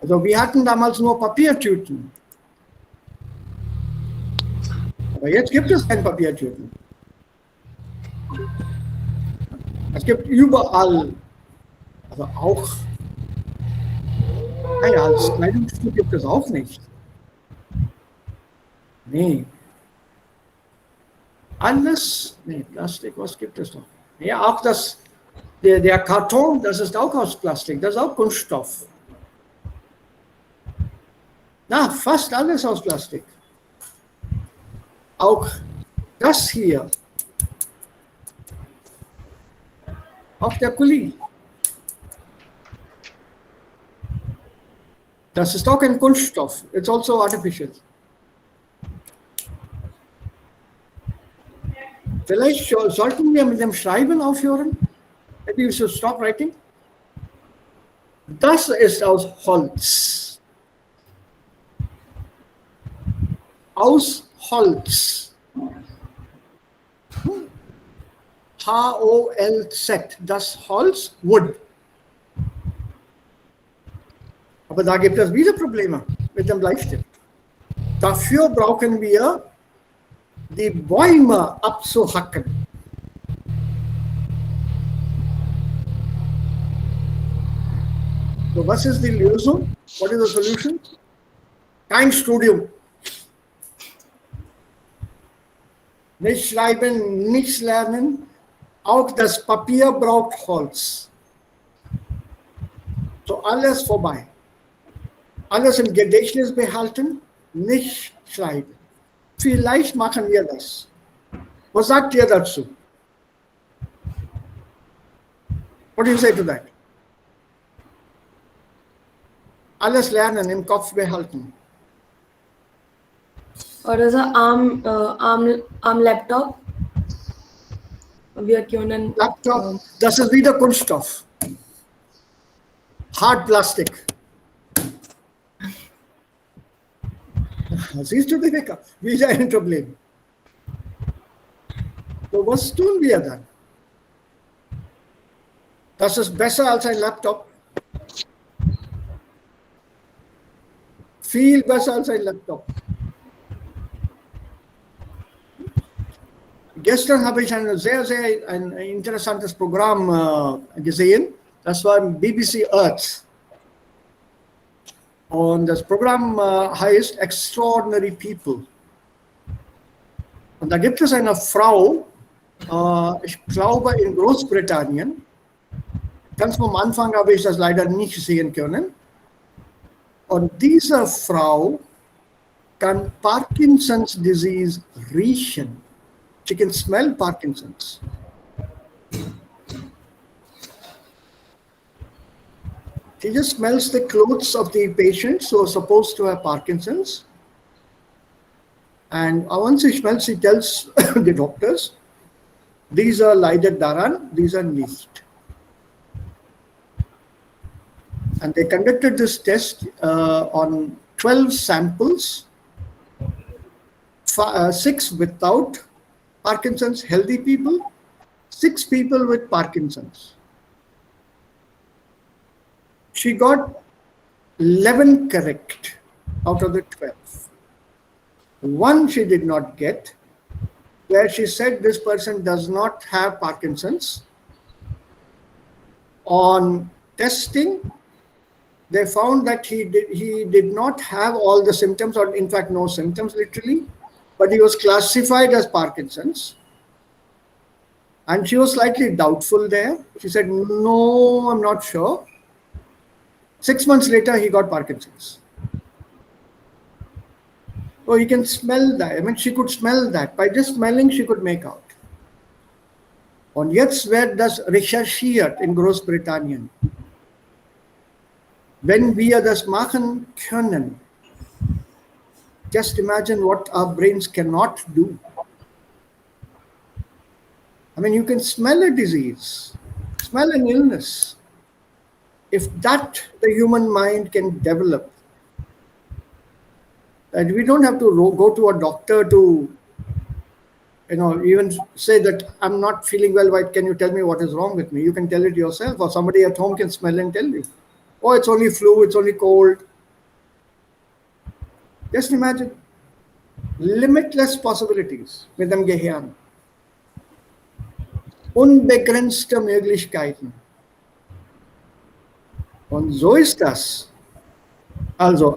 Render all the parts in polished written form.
Also wir hatten damals nur Papiertüten. Aber jetzt gibt es keine Papiertüten. Es gibt überall, also auch, naja, als Kleidungsstück gibt es auch nicht. Nee. Alles, nee, Plastik, was gibt es noch? Ja, auch der Karton, das ist auch aus Plastik, das ist auch Kunststoff. Na, fast alles aus Plastik. Auch das hier. Auch der Kuli. Das ist auch ein Kunststoff. It's also artificial. Vielleicht sollten wir mit dem Schreiben aufhören. Maybe we should stop writing. Das ist aus Holz. Aus Holz. Holz. Das Holz, Wood. Aber da gibt es wieder Probleme mit dem Bleistift. Dafür brauchen wir die Bäume abzuhacken. So, was ist die Lösung? What is the solution? Kein Studium. Nicht schreiben, nichts lernen. Auch das Papier braucht Holz. So, alles vorbei. Alles im Gedächtnis behalten, nicht schreiben. Vielleicht machen wir das. Was sagt ihr dazu? What do you say to that? Alles lernen, im Kopf behalten. Oder so am Laptop. Wir können. Laptop, das ist wieder Kunststoff. Hard Plastik. Siehst du, Rebecca? Wieder ein Problem. So, was tun wir dann? Das ist besser als ein Laptop. Viel besser als ein Laptop. Gestern habe ich ein sehr interessantes Programm gesehen. Das war BBC Earth. Und das Programm heißt Extraordinary People. Und da gibt es eine Frau, ich glaube in Großbritannien. Ganz am Anfang habe ich das leider nicht sehen können. Und diese Frau kann Parkinson's Disease riechen. She can smell Parkinson's. She just smells the clothes of the patients who are supposed to have Parkinson's. And once she smells, she tells the doctors, dieser leidet daran, dieser nicht. And they conducted this test on 12 samples, 6 without Parkinson's, healthy people, 6 people with Parkinson's. She got 11 correct out of the 12. One she did not get, where she said this person does not have Parkinson's. On testing, they found that he did not have all the symptoms, or in fact no symptoms literally, but he was classified as Parkinson's. And she was slightly doubtful there. She said, no, I'm not sure. 6 months later, he got Parkinson's. So you can smell that. I mean, she could smell that. By just smelling, she could make out. Und jetzt wird das recherchiert in Großbritannien. Wenn wir das machen können, just imagine what our brains cannot do. I mean, you can smell a disease, smell an illness. If that the human mind can develop, that we don't have to go to a doctor to, even say that I'm not feeling well. Why can you tell me what is wrong with me? You can tell it yourself, or somebody at home can smell and tell you. Oh, it's only flu, it's only cold. Just imagine. Limitless possibilities mit dem Gehirn. Unbegrenzte Möglichkeiten. Und so ist das. Also,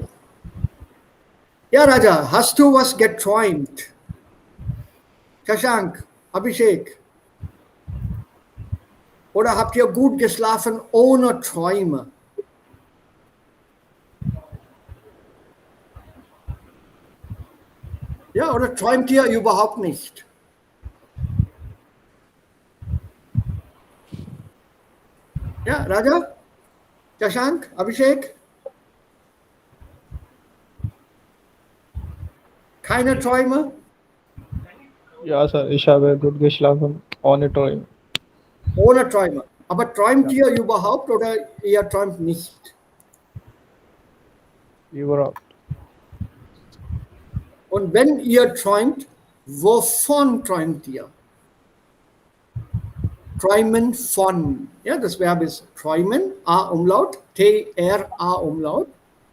ja, Raja, hast du was geträumt? Shashank, Abhishek. Oder habt ihr gut geschlafen ohne Träume? Ja, oder träumt ihr überhaupt nicht? Ja, Raja? Shashank? Abhishek? Keine Träume? Ja, Sir, ich habe gut geschlafen, ohne Träume. Ohne Träume. Aber träumt ihr überhaupt oder ihr träumt nicht? Überhaupt. Und wenn ihr träumt, wovon träumt ihr? Träumen von. Ja, das Verb ist träumen, A-Umlaut, T-R-A-Umlaut,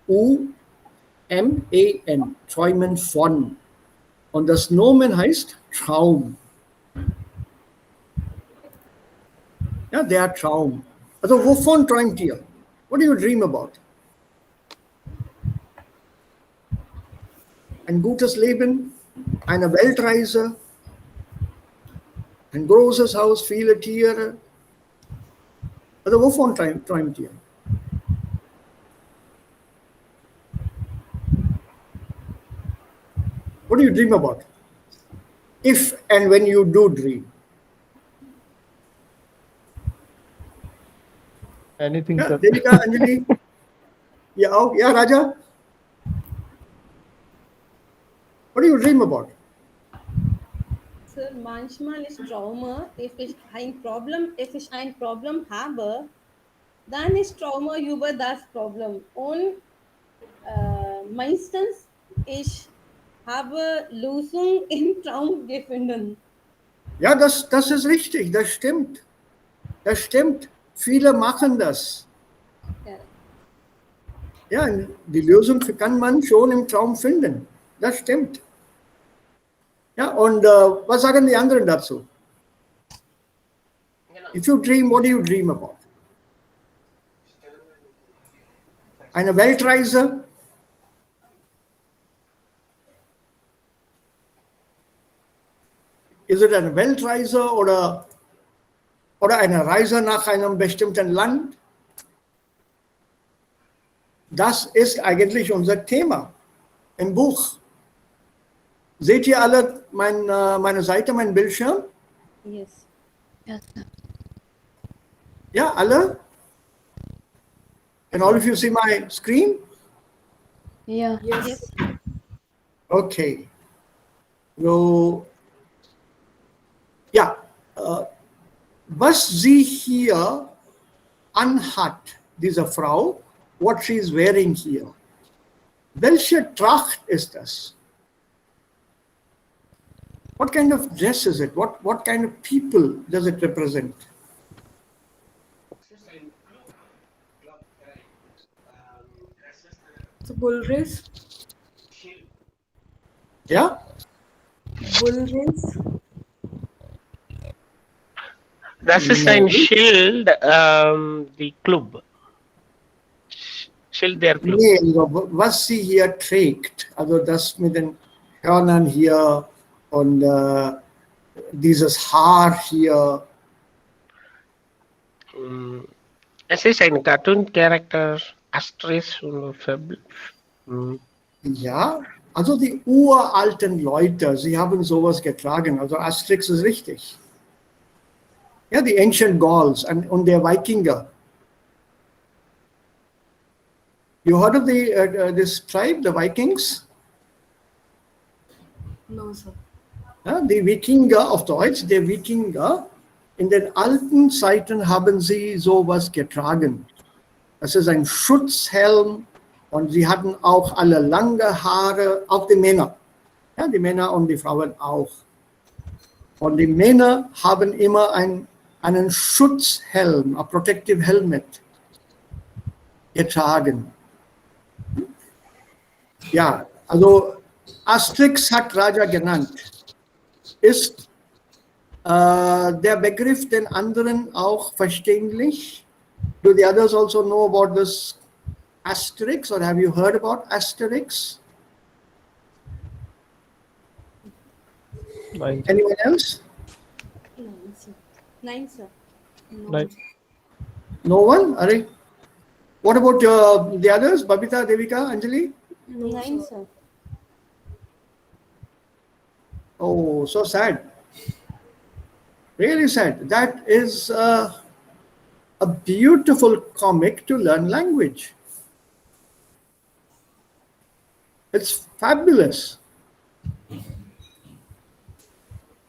U-M-E-N. Träumen von. Und das Nomen heißt Traum. Ja, der Traum. Also wovon träumt ihr? What do you dream about? Ein gutes Leben, eine Weltreise, ein großes Haus, viele Tiere. Also wovon träumt ihr? What do you dream about? If and when you do dream. Anything, Ja, Sir. Devika, Anjali, ihr auch? Ja, Raja? What do you dream about? Sir, manchmal ist Trauma, if ich ein Problem habe, dann ist Trauma über das Problem. Und meistens ich habe Lösung im Traum gefunden. Ja, das ist richtig, das stimmt. Das stimmt. Viele machen das. Ja. Ja, die Lösung kann man schon im Traum finden. Das stimmt. Ja, und was sagen die anderen dazu? If you dream, what do you dream about? Eine Weltreise? Ist es eine Weltreise oder eine Reise nach einem bestimmten Land? Das ist eigentlich unser Thema im Buch. Seht ihr alle meine Seite, meinen Bildschirm? Yes. Yes, sir. Ja, alle? Can all of you see my screen? Yeah. Yes. Okay. So, ja, was sie hier anhat, diese Frau, what she is wearing here, welche Tracht ist das? What kind of dress is it? What kind of people does it represent? So bull race. Yeah? Bull race. Das ist ein Schild, die Club. Schild der Club. Nee, also was sie hier trägt, also das mit den Hörnern hier und dieses Haar hier. Es ist ein Cartoon-Charakter, Astris und Ja, also die uralten Leute, sie haben sowas getragen. Also Asterix ist richtig. Ja, die Ancient Gauls und der Wikinger. You heard of this tribe, the Vikings? No, sir. Ja, die Wikinger, auf Deutsch, der Wikinger, in den alten Zeiten haben sie sowas getragen. Das ist ein Schutzhelm und sie hatten auch alle lange Haare, auch die Männer. Ja, die Männer und die Frauen auch. Und die Männer haben immer einen Schutzhelm, a protective helmet getragen. Ja, Also, Asterix hat Raja genannt. Ist der Begriff den anderen auch verständlich? Do the others also know about this Asterix, or have you heard about Asterix? Nine. Anyone else? Nine, sir. Nine, sir. Nine. No one? Are what about the others? Babita, Devika, Anjali? Nine, sir. Oh, so sad. Really sad. That is a beautiful comic to learn language. It's fabulous.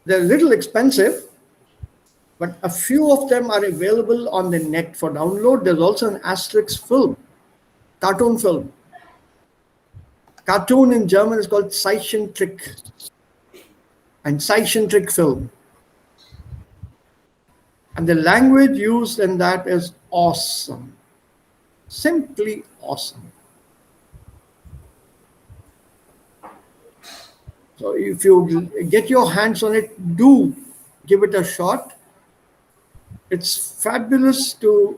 They're a little expensive, but a few of them are available on the net for download. There's also an Asterix film, cartoon film. Cartoon in German is called Zeichentrick, and Zeichentrick film. And the language used in that is awesome. Simply awesome. So if you get your hands on it, do give it a shot. It's fabulous to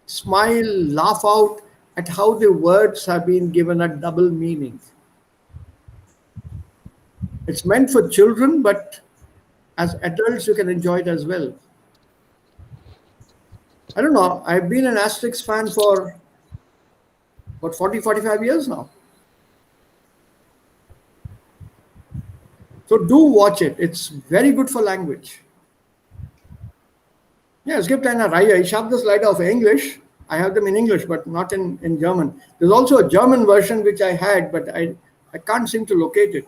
smile, laugh out at how the words have been given a double meaning. It's meant for children, but as adults, you can enjoy it as well. I don't know. I've been an Asterix fan for about 40, 45 years now. So do watch it. It's very good for language. Ja, es gibt eine Reihe. Ich habe das leider auf Englisch. I have them in English, but not in German. There's also a German version which I had, but I can't seem to locate it.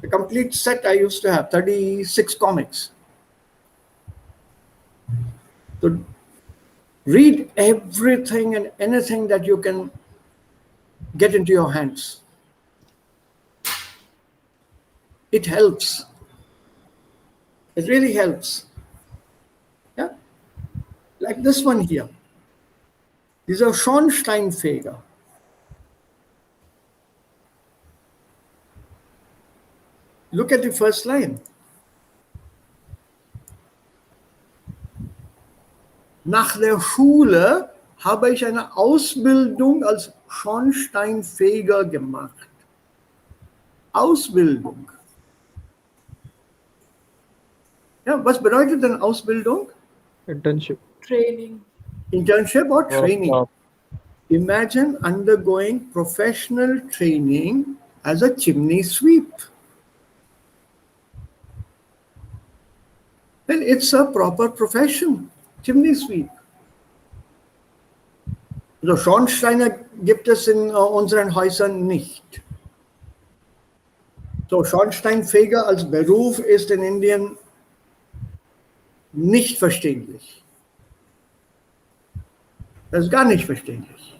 The complete set I used to have, 36 comics. So read everything and anything that you can get into your hands. It helps. It really helps. Yeah? Like this one here. Dieser Schornsteinfeger. Look at the first line. Nach der Schule habe ich eine Ausbildung als Schornsteinfeger gemacht. Ausbildung. Ja, was bedeutet denn Ausbildung? Internship. Training. Internship or training? Workshop. Imagine undergoing professional training as a chimney sweep. Well, it's a proper profession, chimney sweep. So Schornsteiner gibt es in unseren Häusern nicht. So Schornsteinfeger als Beruf ist in Indien nicht verständlich. Das ist gar nicht verständlich.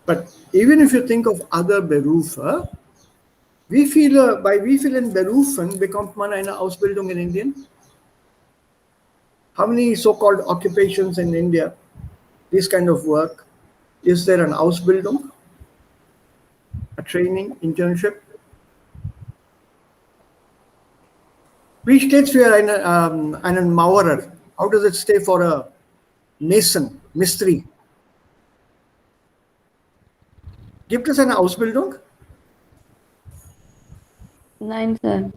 But even if you think of other Berufe, bei wie vielen Berufen bekommt man eine Ausbildung in Indien? How many so-called occupations in India, this kind of work, is there an Ausbildung, a training, internship? Wie steht es für einen Maurer? How does it stay for a mason, Mistri? Gibt es eine Ausbildung? Nein, Sir.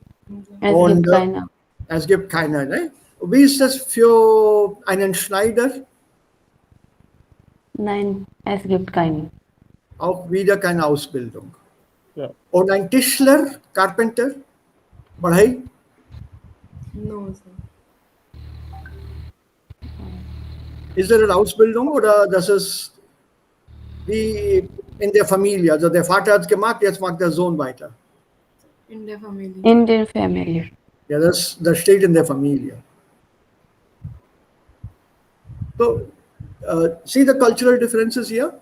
Es Und, gibt keine. Es gibt keine. Ne? Wie ist das für einen Schneider? Nein, es gibt keine. Auch wieder keine Ausbildung. Ja. Und ein Tischler, Carpenter? Badhai? No, Sir. Ist das eine Ausbildung oder das ist wie in der Familie? Also der Vater hat es gemacht, jetzt macht der Sohn weiter. In der Familie. In der Familie. Ja, das steht in der Familie. So, see the cultural differences here?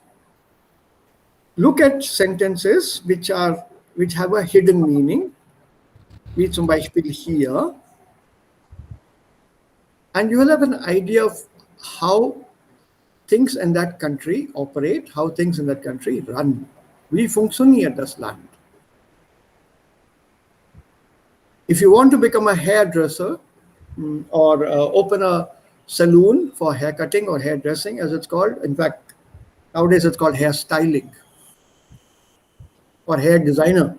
Look at sentences which have a hidden meaning, wie zum Beispiel hier, and you will have an idea of how things in that country operate, how things in that country run. Wie funktioniert das Land? If you want to become a hairdresser or open a salon for haircutting or hairdressing, as it's called, in fact, nowadays it's called hair styling or hair designer.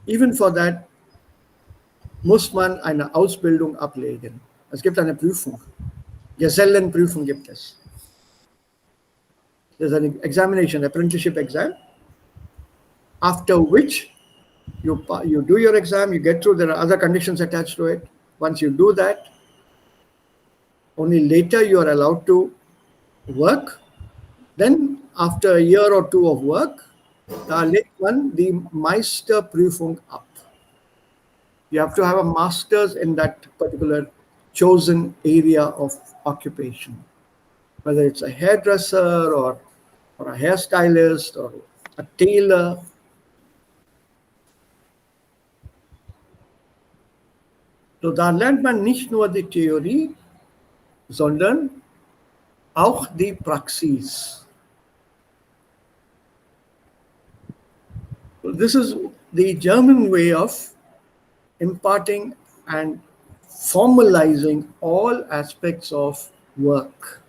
Even for that muss man eine Ausbildung ablegen. Es gibt eine Prüfung. Gesellenprüfung gibt es. There's an examination, apprenticeship exam, after which you do your exam, you get through, there are other conditions attached to it. Once you do that, only later you are allowed to work. Then after a year or two of work, da legt man die Meisterprüfung ab. You have to have a master's in that particular chosen area of occupation, whether it's a hairdresser or a hairstylist or a tailor. So da lernt man nicht nur die Theorie, sondern auch die Praxis. So this is the German way of imparting and formalizing all aspects of work.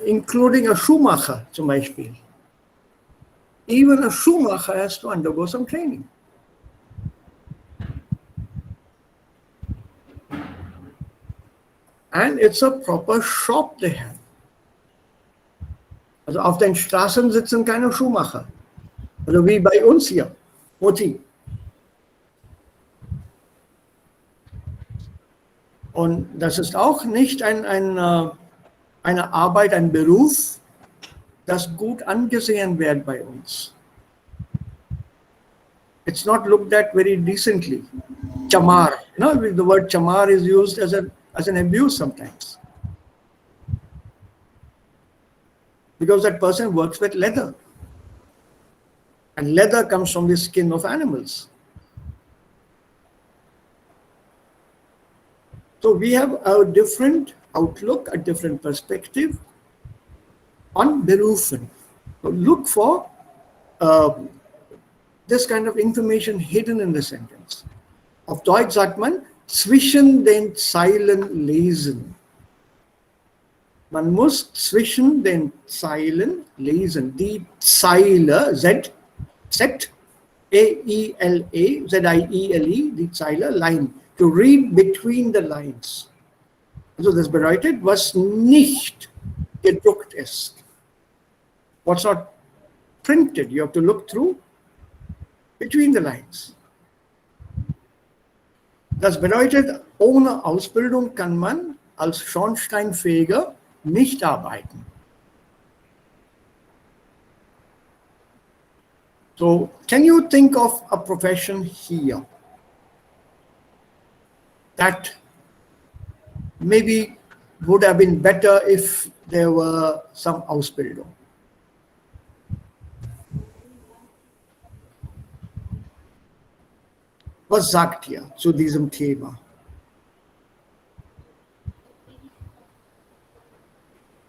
Including a Schuhmacher zum Beispiel. Even a Schuhmacher has to undergo some training. And it's a proper shop they have. Also auf den Straßen sitzen keine Schuhmacher. Also wie bei uns hier, Moti. Und das ist auch nicht eine Arbeit, ein Beruf, das gut angesehen wird bei uns. It's not looked at very decently. Chamar, the word chamar is used as an abuse sometimes. Because that person works with leather. And leather comes from the skin of animals. So we have a different outlook, a different perspective on Berufen. So look for this kind of information hidden in the sentence. Auf Deutsch sagt man, zwischen den Zeilen lesen. Man muss zwischen den Zeilen lesen. Die Zeile, Z-E-I-L-E, Z-I-E-L-E, die Zeile, line. To read between the lines. Also das bedeutet, was nicht gedruckt ist. What's not printed, you have to look through between the lines. Das bedeutet, ohne Ausbildung kann man als Schornsteinfeger nicht arbeiten. So, can you think of a profession here that maybe would have been better if there were some Ausbildung? Was sagt ihr zu diesem Thema?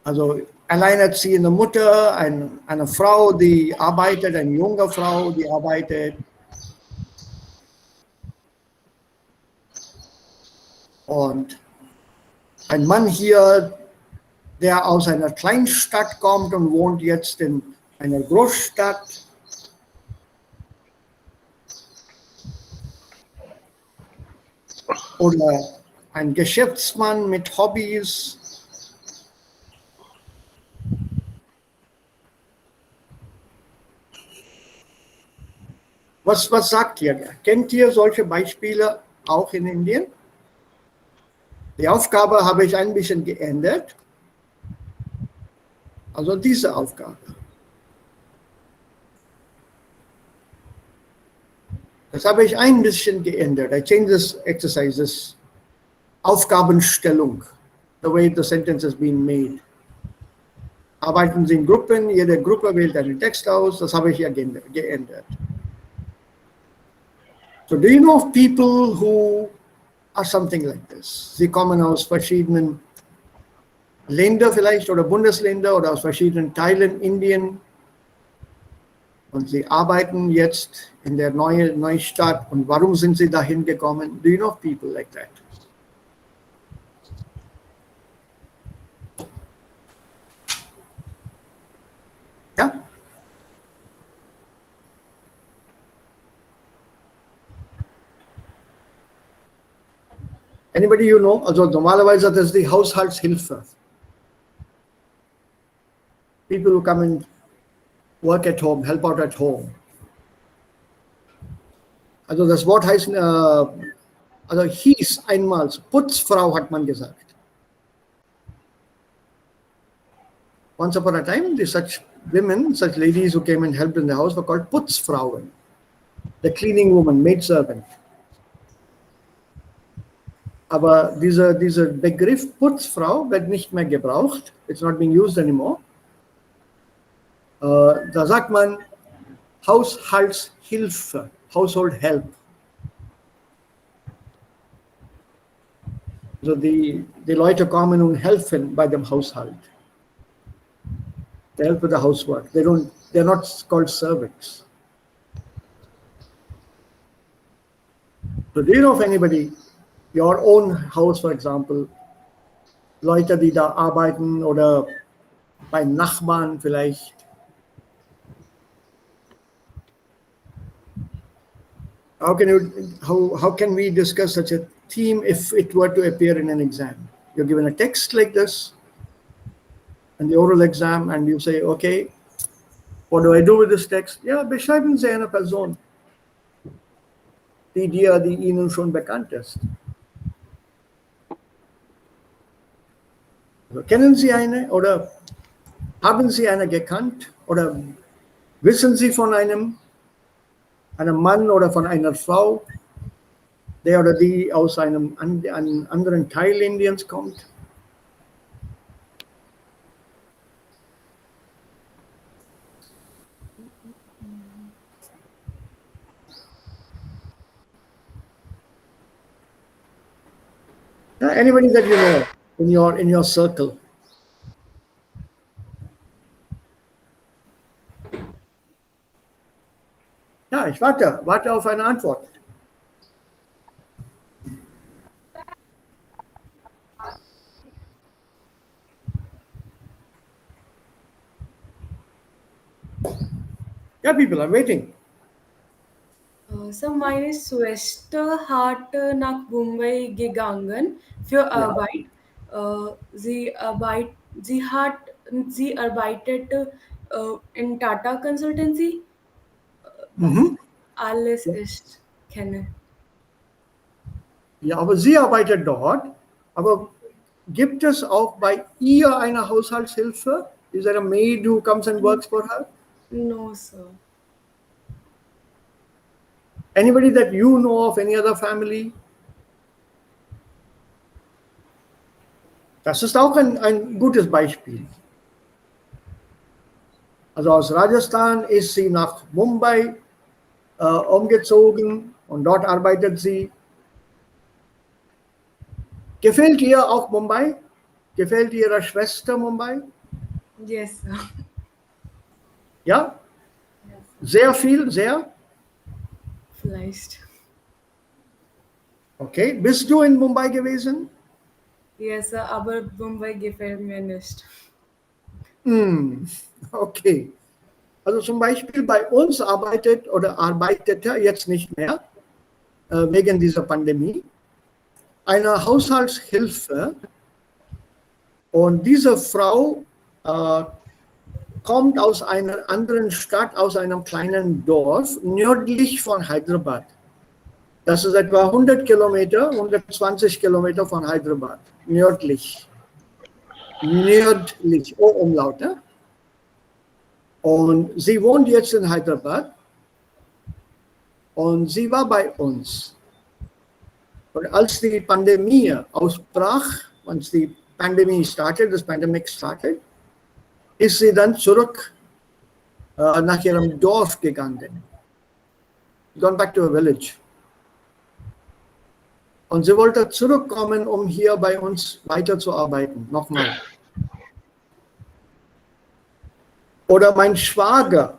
Also alleinerziehende Mutter, eine Frau, die arbeitet, eine junge Frau, die arbeitet. Und ein Mann hier, der aus einer Kleinstadt kommt und wohnt jetzt in einer Großstadt. Oder ein Geschäftsmann mit Hobbys. Was sagt ihr? Kennt ihr solche Beispiele auch in Indien? Die Aufgabe habe ich ein bisschen geändert. Also diese Aufgabe. Das habe ich ein bisschen geändert. I changed this exercise, this Aufgabenstellung, the way the sentence has been made. Arbeiten Sie in Gruppen, jede Gruppe wählt einen Text aus, das habe ich ja geändert. So do you know of people who are something like das? Sie kommen aus verschiedenen Ländern vielleicht oder Bundesländer oder aus verschiedenen Teilen Indien und sie arbeiten jetzt in der neuen Stadt. Und warum sind sie dahin gekommen? Do you know of people like that? Ja? Anybody you know? Also normalerweise das ist die Haushaltshilfe. People who come and work at home, help out at home. Also das Wort heißt, also hieß einmal, Putzfrau hat man gesagt. Once upon a time, such women, such ladies who came and helped in the house were called Putzfrauen, the cleaning woman, maid servant. Aber dieser Begriff Putzfrau wird nicht mehr gebraucht. It's not being used anymore. Da sagt man Haushaltshilfe, household help. Also die Leute kommen und helfen bei dem Haushalt. They help with the housework. They're not called servants. So do you know of anybody, your own house, for example, Leute, die da arbeiten oder bei Nachbarn vielleicht? How can we discuss such a theme if it were to appear in an exam? You're given a text like this in the oral exam and you say, okay, what do I do with this text? Ja, beschreiben Sie eine Person, die Ihnen schon bekannt ist. Also, kennen Sie eine oder haben Sie eine gekannt oder wissen Sie von einem Mann oder von einer Frau, der oder die aus einem anderen Teil Indiens kommt? Anybody that you know in your circle? Ja, ich warte auf eine Antwort. Yeah, people are waiting. So meine Schwester hat nach Mumbai gegangen für Arbeit. Sie arbeitet in Tata Consultancy. Alles ist kenne. Ja, aber sie arbeitet dort. Aber gibt es auch bei ihr eine Haushaltshilfe? Is there a maid who comes and works for her? No, sir. Anybody that you know of, any other family? Das ist auch ein gutes Beispiel. Also aus Rajasthan ist sie nach Mumbai umgezogen und dort arbeitet sie. Gefällt ihr auch Mumbai? Gefällt ihrer Schwester Mumbai? Yes, sir. Ja? Sehr viel, sehr? Vielleicht. Okay. Bist du in Mumbai gewesen? Yes, sir, aber Mumbai gefällt mir nicht. Okay. Also zum Beispiel bei uns arbeitete jetzt nicht mehr, wegen dieser Pandemie, eine Haushaltshilfe. Und diese Frau kommt aus einer anderen Stadt, aus einem kleinen Dorf, nördlich von Hyderabad. Das ist etwa 100 Kilometer, 120 Kilometer von Hyderabad, nördlich. Nördlich, Umlaut. Ne? Und sie wohnt jetzt in Hyderabad und sie war bei uns. Und als die Pandemie ausbrach, als die Pandemic started, ist sie dann zurück nach ihrem Dorf gegangen. Gone back to her village. Und sie wollte zurückkommen, um hier bei uns weiterzuarbeiten. Nochmal. Oder mein Schwager.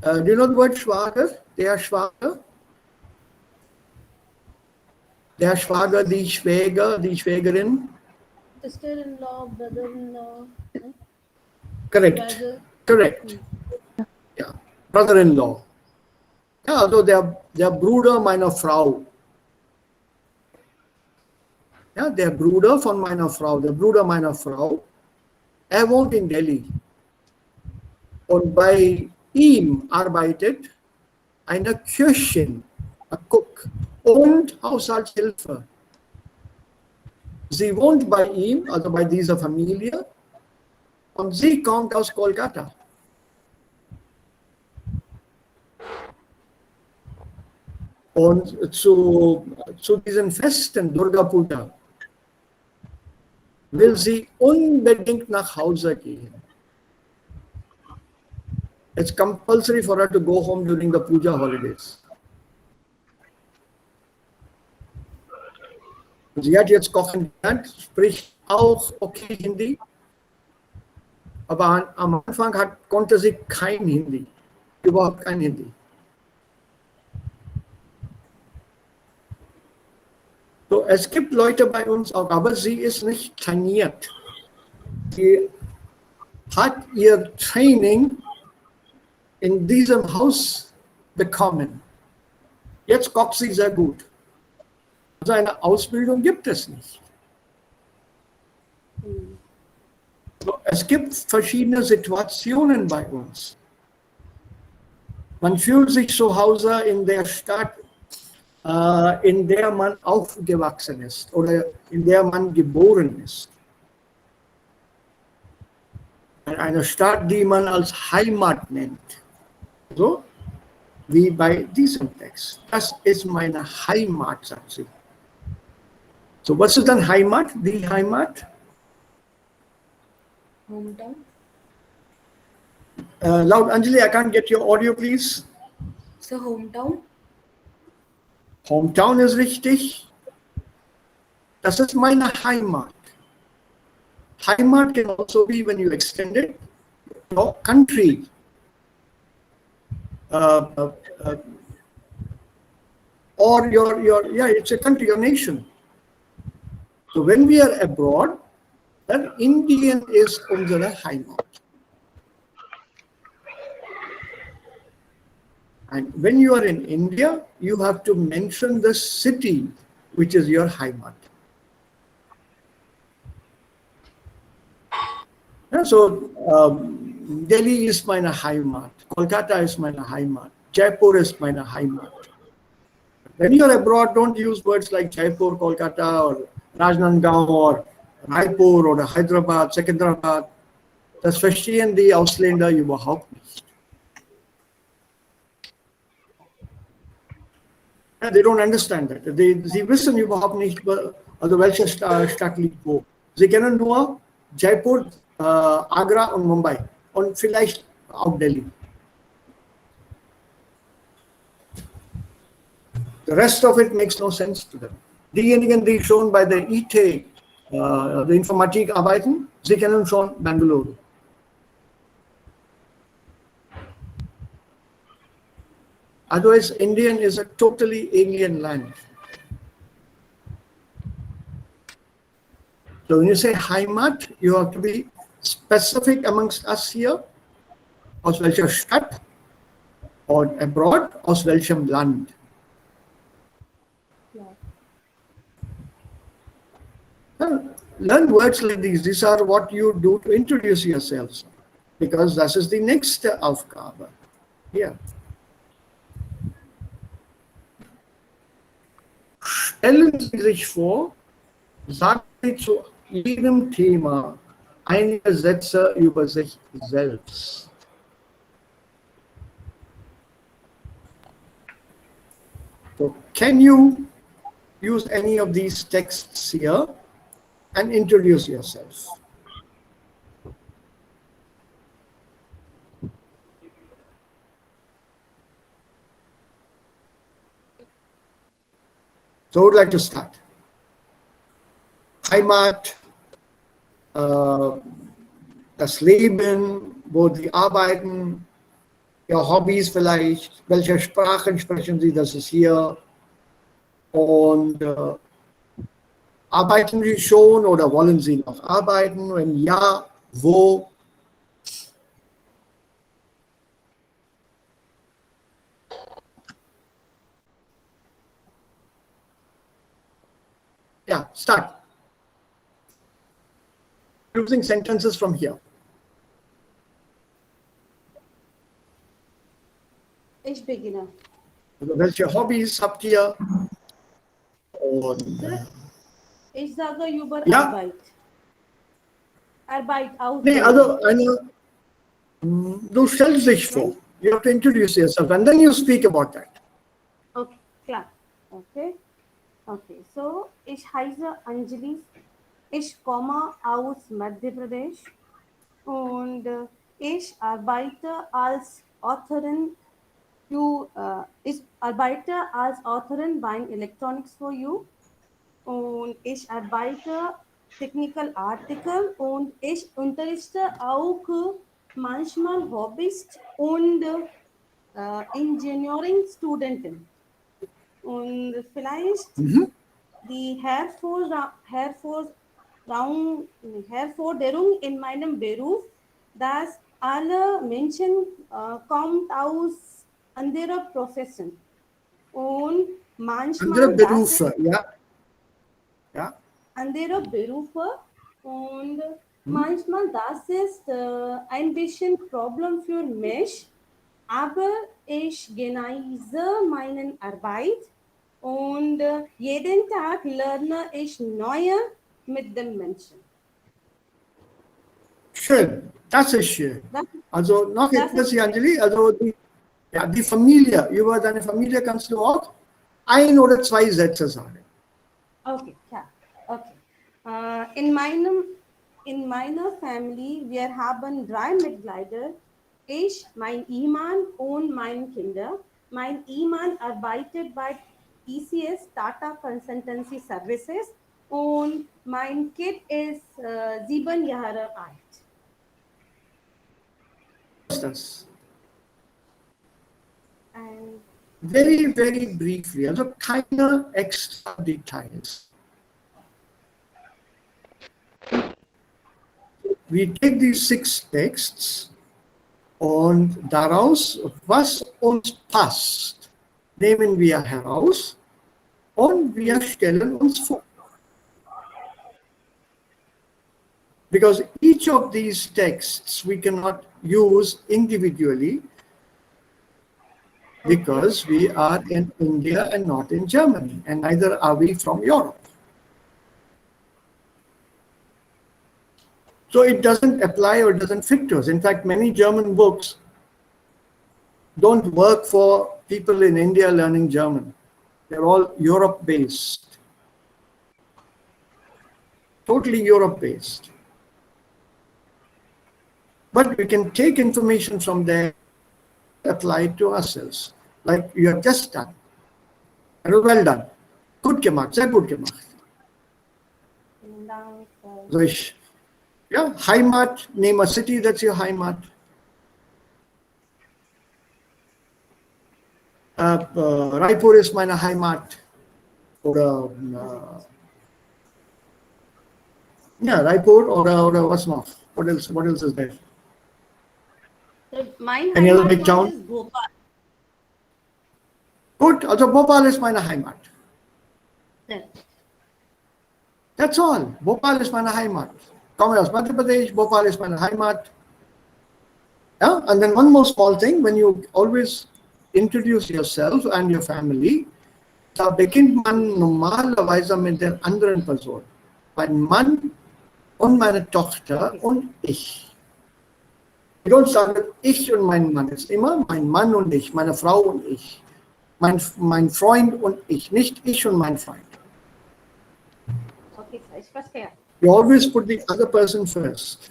Do you know the word Schwager? Der Schwager? Der Schwager, die Schwäger, die Schwägerin. Sister-in-law, brother-in-law, Correct. brother. Correct. Ja. Brother-in-law. Ja, also der Bruder meiner Frau. Ja, der Bruder von meiner Frau, der Bruder meiner Frau, er wohnt in Delhi. Und bei ihm arbeitet eine Köchin, ein Cook und Haushaltshilfe. Sie wohnt bei ihm, also bei dieser Familie, und sie kommt aus Kolkata. Und zu diesen Festen, Durga Puja, will sie unbedingt nach Hause gehen. It's compulsory for her to go home during the puja holidays. Sie hat jetzt kochen gelernt, spricht auch okay Hindi, aber am Anfang konnte sie kein Hindi, überhaupt kein Hindi. So, es gibt Leute bei uns auch, aber sie ist nicht trainiert. Sie hat ihr Training in diesem Haus bekommen. Jetzt kocht sie sehr gut. Also eine Ausbildung gibt es nicht. So, es gibt verschiedene Situationen bei uns. Man fühlt sich zu Hause in der Stadt, in der man aufgewachsen ist oder in der man geboren ist. Eine Stadt, die man als Heimat nennt. So wie bei diesem Text. Das ist meine Heimat, sagt sie. So, was ist dann Heimat? Die Heimat? Hometown. Loud, Anjali, I can't get your audio, please. So hometown. Hometown ist richtig. Das ist meine Heimat. Heimat can also be, when you extend it, your country. Or it's a country, your nation. So when we are abroad, then Indian is unsere Heimat. And when you are in India, you have to mention the city which is your Heimat. Yeah, so Delhi is meine Heimat, Kolkata is meine Heimat, Jaipur is meine Heimat. When you are abroad, don't use words like Jaipur, Kolkata, or Rajnandgaon, or Raipur, oder Hyderabad, Secunderabad. Das verstehen die Ausländer überhaupt nicht. Yeah, they don't understand that. Sie wissen überhaupt nicht, also welche Stadt liegt wo. Sie kennen nur Jaipur, Agra und Mumbai und vielleicht auch Delhi. The rest of it makes no sense to them. Diejenigen, die schon bei der IT, der Informatik arbeiten, sie kennen schon Bangalore. Otherwise, Indian is a totally alien land. So when you say Heimat, you have to be specific amongst us here. Aus welcher Stadt? Or abroad? Aus welchem Land? Learn words like these. These are what you do to introduce yourselves. Because das ist die nächste Aufgabe. Hier. Stellen Sie sich vor, sagen Sie zu jedem Thema einige Sätze über sich selbst. So, can you use any of these texts here and introduce yourself? So, who would like to start? Heimat, das Leben, wo Sie arbeiten, Ihre Hobbys vielleicht, welche Sprachen sprechen Sie, das ist hier. Und arbeiten Sie schon oder wollen Sie noch arbeiten? Wenn ja, wo? Yeah, start. Using sentences from here. Ich beginne. Also welche Hobbys habt ihr? Und Ich sage über Ja. Arbeit. Arbeit nee, ausüben. also du stellst dich vor. You have to introduce yourself and then you speak about that. Okay, klar. Okay. Okay, so ich heiße Anjali. Ich komme aus Madhya Pradesh und ich arbeite als Autorin. Ich arbeite als Autorin bei Electronics for You und ich arbeite Technical Artikel und ich unterrichte auch manchmal Hobbyist und Engineering Studenten. Und vielleicht die Herforderung in meinem Beruf, dass alle Menschen kommen aus anderer Profession und manchmal Andere Berufe, ja. Ja. andere Berufe und manchmal das ist ein bisschen Problem für mich, aber ich genieße meine Arbeit und jeden Tag lerne ich neue mit den Menschen. Schön, das ist schön. Das, Also noch Das etwas, ist- Anjali, also die Familie, über deine Familie kannst du auch ein oder zwei Sätze sagen. okay, klar. Okay. In meiner Family, wir haben 3 Mitglieder. Ich, mein Ehemann und meine Kinder. Mein Ehemann arbeitet bei TCS, Tata Consultancy Services. Und mein Kind ist 7 Jahre alt. Was ist das? And Very, very briefly, also keine extra Details. We take these 6 texts und daraus, was uns passt, nehmen wir heraus und wir stellen uns vor. Because each of these texts we cannot use individually because we are in India and not in Germany, and neither are we from Europe. So it doesn't apply or doesn't fit to us. In fact, many German books don't work for people in India learning German. They're all Europe-based. Totally Europe-based. But we can take information from there, apply it to ourselves, like you have just done. And well done. Gut gemacht, sehr gut gemacht. So yeah, Heimat, name a city that's your Heimat. Raipur ist meine Heimat. Oder yeah, Raipur or what's noch? What else is there? mein Any other big town? Heimatort ist Bhopal. Gut, also Bhopal ist meine Heimat. Yeah. That's all. Bhopal ist meine Heimat. Komme aus Madhya Pradesh, Bhopal ist meine Heimat. Yeah? And then one more small thing, when you always introduce yourself and your family, da beginnt man normalerweise mit der anderen Person. Mein Mann und meine Tochter und ich. You don't start with ich und mein Mann. Es ist immer mein Mann und ich, meine Frau und ich. Mein Freund und ich, nicht ich und mein Freund. Okay, ich verstehe. You always put the other person first.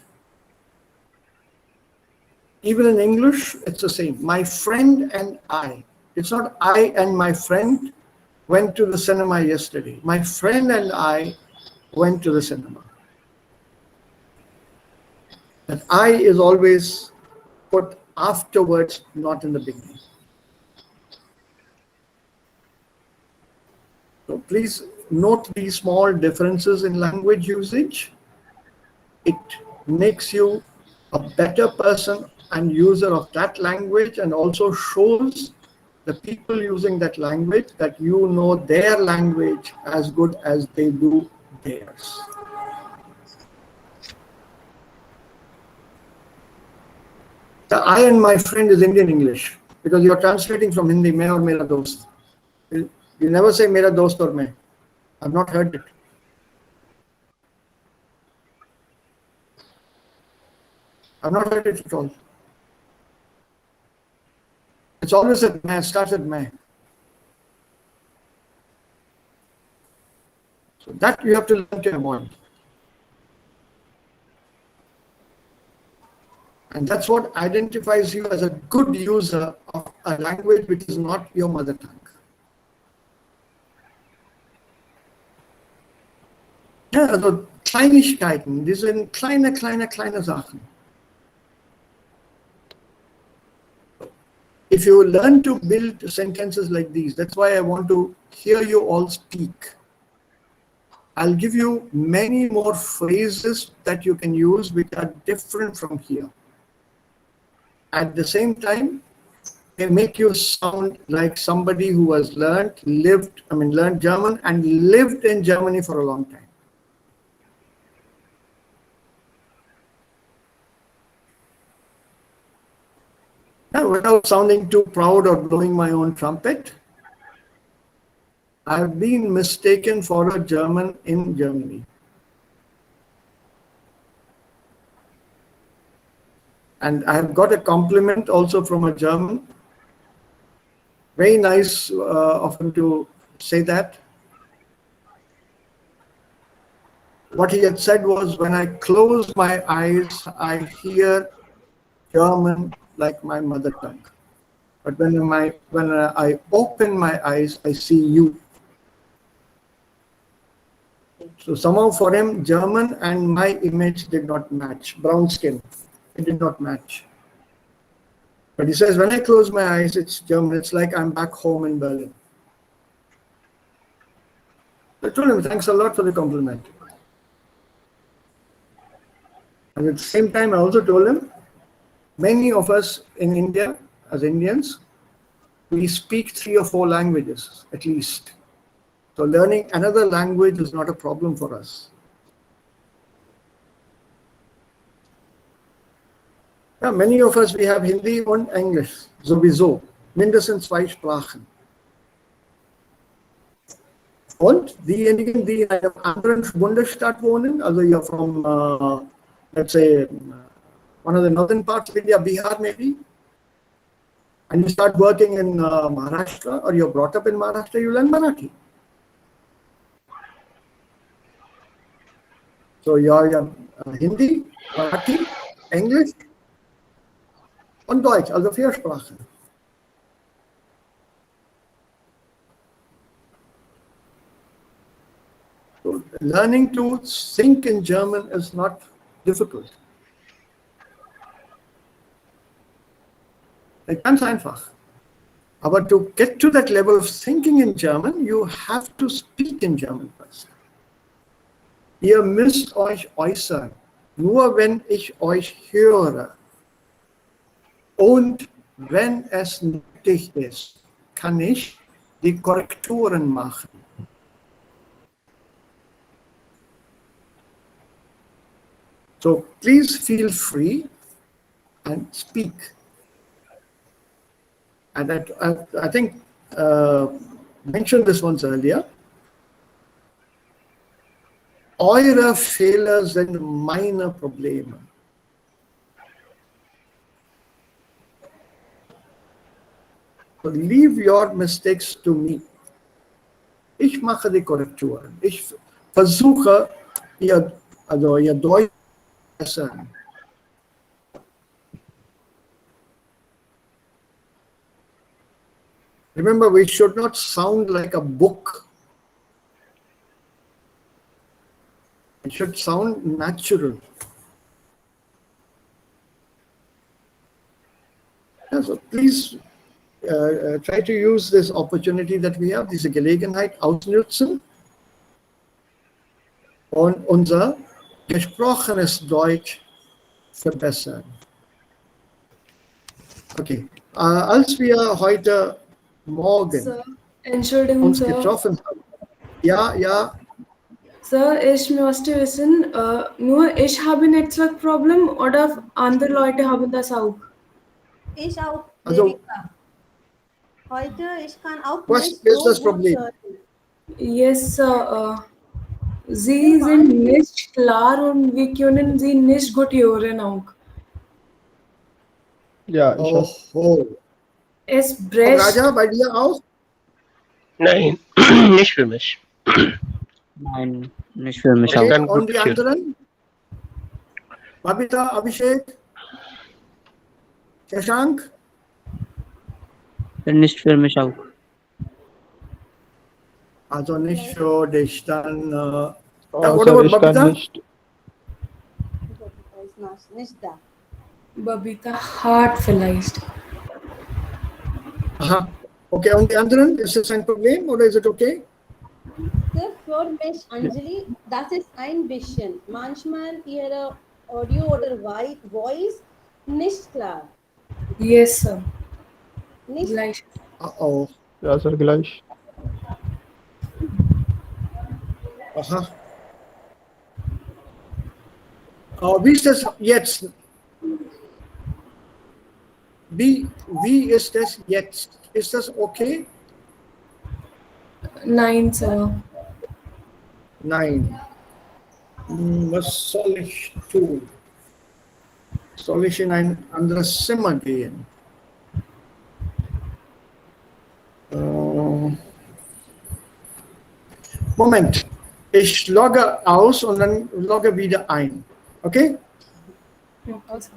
Even in English, it's the same. My friend and I. It's not I and my friend. went to the cinema yesterday. My friend and I went to the cinema. That I is always put afterwards, not in the beginning. So please note these small differences in language usage. It makes you a better person and user of that language, and also shows the people using that language that you know their language as good as they do theirs. The I and my friend is Indian English, because you're translating from Hindi, main or mera dost. You never say mera dost or main. I've not heard it. I've not heard it at all. It's always at main, starts at main. So that you have to learn to avoid. And that's what identifies you as a good user of a language which is not your mother tongue. Ja, also Kleinigkeiten, die sind kleine Sachen. If you learn to build sentences like these, that's why I want to hear you all speak. I'll give you many more phrases that you can use which are different from here. At the same time, they make you sound like somebody who has learned German and lived in Germany for a long time. Now, without sounding too proud or blowing my own trumpet, I've been mistaken for a German in Germany. And I've got a compliment also from a German. Very nice of him to say that. What he had said was, when I close my eyes, I hear German like my mother tongue. But when I open my eyes, I see you. So somehow for him, German and my image did not match. Brown skin, it did not match. But he says, when I close my eyes, it's German. It's like I'm back home in Berlin. I told him, thanks a lot for the compliment. And at the same time, I also told him, many of us in India, as Indians, we speak 3 or 4 languages at least. So learning another language is not a problem for us. Ja, many of us, we have Hindi und Englisch, sowieso, mindestens 2 Sprachen. Und diejenigen, die in einem anderen Bundesstaat wohnen, also you're from, let's say, one of the northern parts of India, Bihar maybe, and you start working in Maharashtra, or you're brought up in Maharashtra, you learn Marathi. So you're Hindi, Marathi, English und Deutsch, also 4 Sprachen. So learning to think in German is not difficult. Ganz einfach. Aber to get to that level of thinking in German, you have to speak in German first. Ihr müsst euch äußern, nur wenn ich euch höre. Und wenn es nötig ist, kann ich die Korrekturen machen. So please feel free and speak. And I think mentioned this once earlier. Eure Fehler sind meine Probleme. So leave your mistakes to me. Ich mache die Korrekturen. Ich versuche, ihr Deutsch zu verbessern. Remember, we should not sound like a book. It should sound natural. Yeah, so please try to use this opportunity that we have, diese Gelegenheit ausnutzen und unser gesprochenes Deutsch verbessern. Okay, als wir heute Morgen Sir, Entschuldigung, uns Sir. getroffen haben, ja, Sir, ich möchte wissen, nur ich habe Netzwerkproblem oder andere Leute haben das auch? Ich auch, Also- Devika. Heute, ich kann auch was nicht ist so das gut Problem? hören. Yes, Sir. Sie sind nicht klar und wir können sie nicht gut hören auch. Ja, ich Oh, weiß. oh. Es Und bricht. Raja, bei dir auch? Nein, nicht für mich. Nein, nicht für mich Ich auch. Okay, kann und gut die hören. anderen? Babita, Abhishek, Shashank? Nicht für mich auch. Also nicht für dich, dann. Ja, Oh, what Sir, about ich kann Babita? nicht. Devika ist nicht da. Babita hart vielleicht. Aha. Okay, und die anderen? Ist das ein Problem oder ist es okay? Sir, für mich, Anjali, das ist ein bisschen. Manchmal ihre Audio oder Voice nicht klar. Yes, Sir. Nicht Gleich. Oh. Ja, Sir, gleich. Aha. Wie ist das jetzt? Wie ist das jetzt? Ist das okay? Nein, Sir. Nein. Was soll ich tun? Soll ich in ein anderes Zimmer gehen? Moment. Ich logge aus und dann logge wieder ein. Okay? Okay, Sir.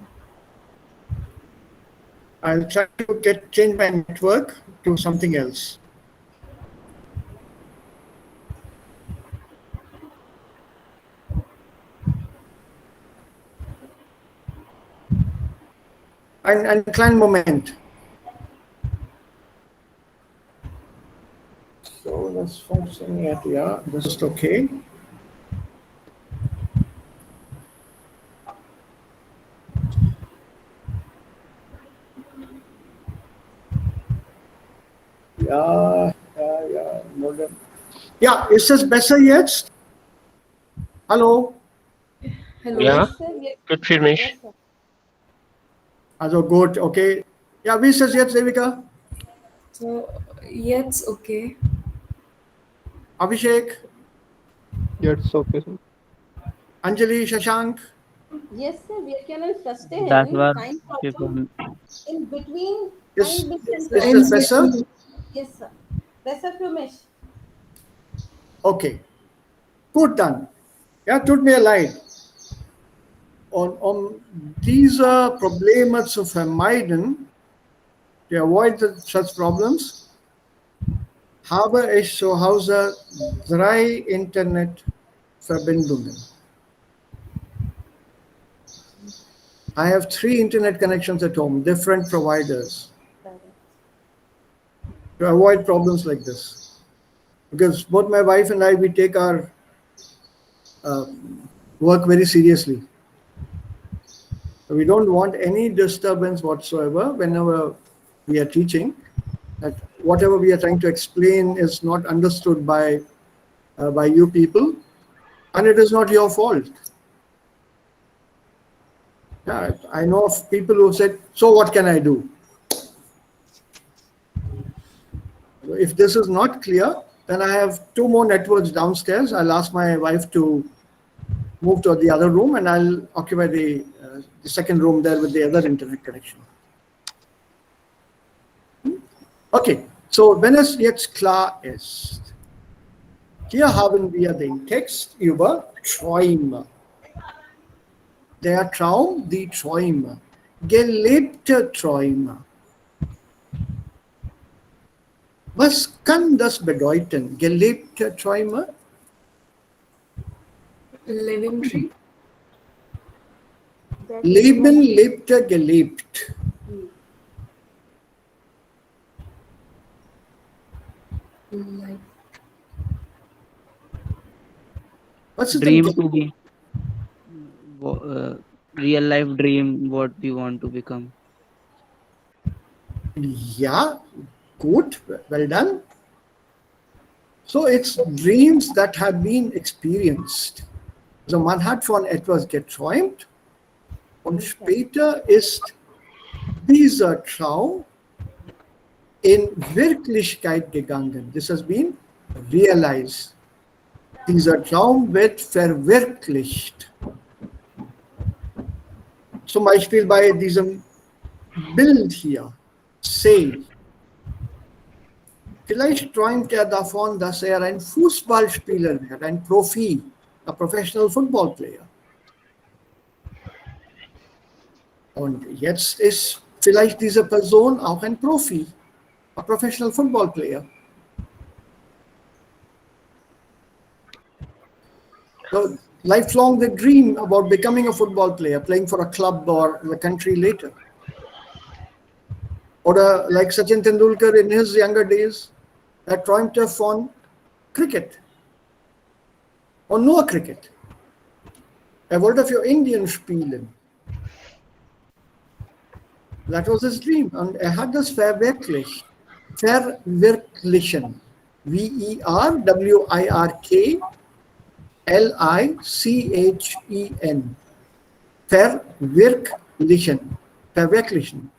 I'll try to change my network to something else. Einen kleinen Moment. So, das funktioniert, ja, das ist okay. Ja. Modem. Ja, ist es besser jetzt? Hallo? Hello. Ja, Sir, wir- gut für mich. Yes, sir. Also gut, okay. Ja, wie ist es jetzt, Devika? So, jetzt okay. Abhishek, Jetzt okay, Sir. Anjali, Shashank? Yes, sir, wir können verstehen. Das war Kein okay Problem. für mich. In between, Ist, ein bisschen. ist es besser? Yes, sir. Besser für mich. Okay. Gut dann. Ja, tut mir leid. Und um diese Probleme zu vermeiden, to avoid such problems, habe ich zu Hause 3 Internetverbindungen. I have 3 internet connections at home, different providers, to avoid problems like this. Because both my wife and I, we take our work very seriously. So we don't want any disturbance whatsoever whenever we are teaching, that whatever we are trying to explain is not understood by you people, and it is not your fault. Yeah, I know of people who said, so what can I do? If this is not clear, then I have 2 more networks downstairs. I'll ask my wife to move to the other room and I'll occupy the second room there with the other internet connection. Okay, so wenn es jetzt klar ist, hier haben wir den Text über Träume. Der Traum, die Träume, gelebte Träume. Was kann das bedeuten? Gelebte Träume? Living dream. That Leben, lebte, gelebt. Like Was ist Dream denn to be real life dream what we want to become. Ja, gut, well done. So it's dreams that have been experienced. Also man hat von etwas geträumt und später ist dieser Traum in Wirklichkeit gegangen. This has been realized. Dieser Traum wird verwirklicht. Zum Beispiel bei diesem Bild hier, See. Vielleicht träumt er davon, dass er ein Fußballspieler wird, ein Profi, ein Professional Football Player. Und jetzt ist vielleicht diese Person auch ein Profi, ein Professional Football Player. So lifelong they dream about becoming a football player, playing for a club or the country later. Oder like Sachin Tendulkar in his younger days, er träumte von Cricket und nur Cricket. Er wollte für Indien spielen. That was his dream. Und er hat das verwirklicht. Verwirklichen. Verwirklichen. Verwirklichen. Verwirklichen.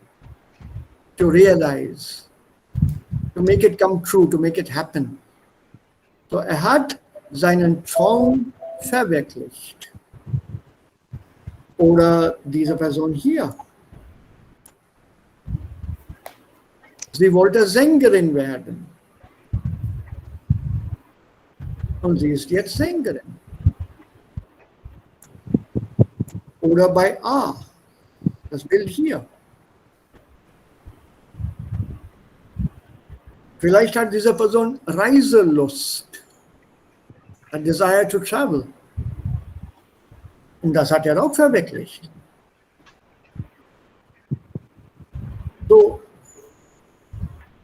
To realize. To make it come true, to make it happen. So er hat seinen Traum verwirklicht. Oder diese Person hier. Sie wollte Sängerin werden. Und sie ist jetzt Sängerin. Oder bei A, das Bild hier. Vielleicht hat diese Person Reiselust, a desire to travel. Und das hat er auch verwirklicht. So,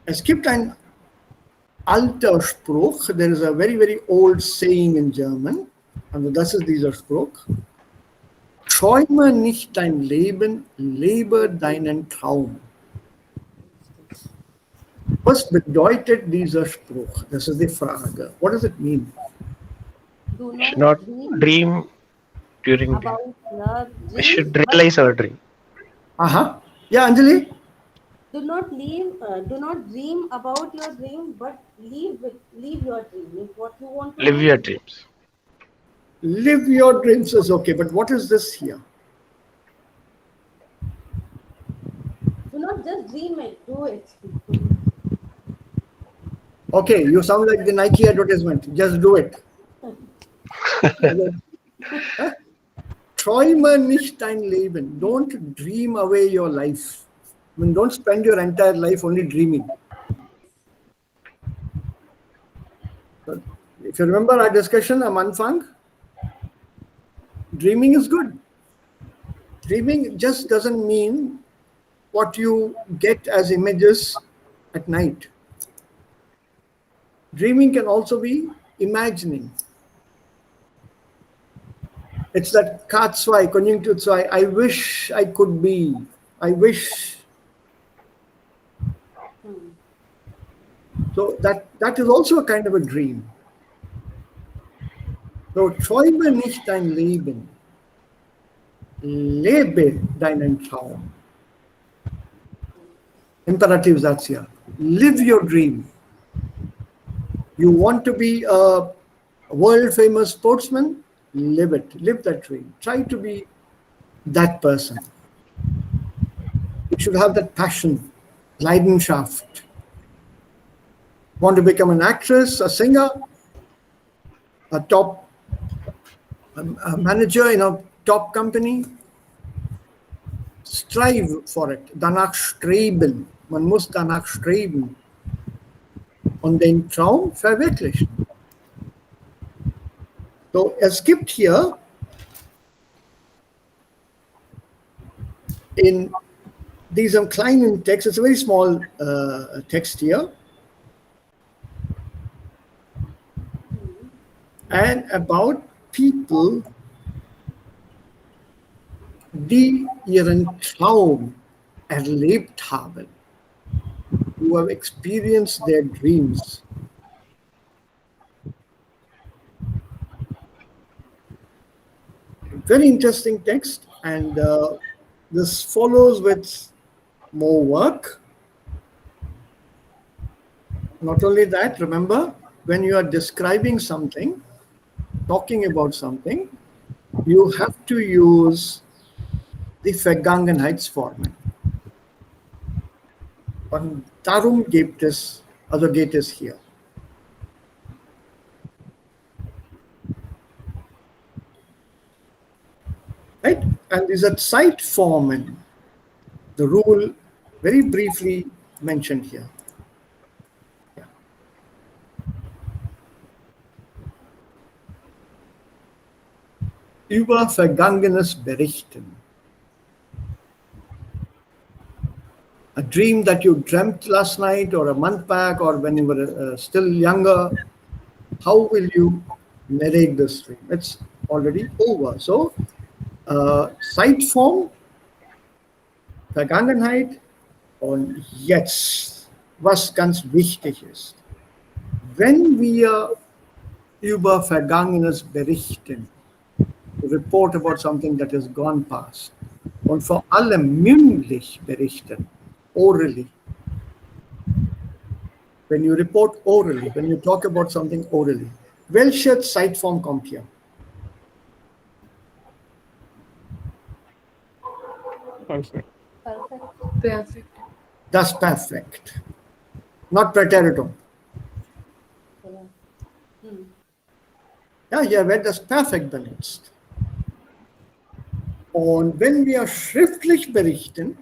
es gibt ein alter Spruch, there is a very, very old saying in German, also das ist dieser Spruch, träume nicht dein Leben, lebe deinen Traum. Was bedeutet dieser Spruch? Das ist die Frage. What does it mean? do Should not not dream during the. about your We dream, should but realize our dream. Aha. Yeah, Anjali? do not dream about your dream, but live your dream. If what you want to Live do, your dreams. Live your dreams is okay, but what is this here? do not just dream it, do it. Okay, you sound like the Nike advertisement. Just do it. Träume nicht dein Leben. Don't dream away your life. I mean, don't spend your entire life only dreaming. But if you remember our discussion am Anfang, dreaming is good. Dreaming just doesn't mean what you get as images at night. Dreaming can also be imagining. It's that K2, Konjunktur 2, I wish I could be, I wish. So that is also a kind of a dream. So träume nicht dein Leben, lebe deinen Traum. Imperative that's here. Live your dream. You want to be a world famous sportsman? Live it. Live that dream. Try to be that person. You should have that passion, Leidenschaft. Want to become an actress, a singer, a top a manager in a top company? Strive for it. Danach streben. Man muss danach streben. Und den Traum verwirklichen. So, es gibt hier in diesem kleinen Text, it's a very small text here, and about people, die ihren Traum erlebt haben, who have experienced their dreams. Very interesting text, and this follows with more work. Not only that, remember, when you are describing something, talking about something, you have to use the Vergangenheitsformen. Und darum geht es hier. Right? And these are Zeitformen, the rule very briefly mentioned here. Yeah. Über Vergangenes berichten. A dream that you dreamt last night or a month back or when you were still younger, how will you narrate this dream? It's already over. So, Zeitform, Vergangenheit und jetzt, was ganz wichtig ist. Wenn wir über Vergangenes berichten, report about something that has gone past, und vor allem mündlich berichten, orally. When you report orally, when you talk about something orally, welche Zeitform kommt hier? Perfect. Perfect. Das Perfekt. Not Präteritum. Ja, hier wird das Perfekt benutzt. Und wenn wir schriftlich berichten,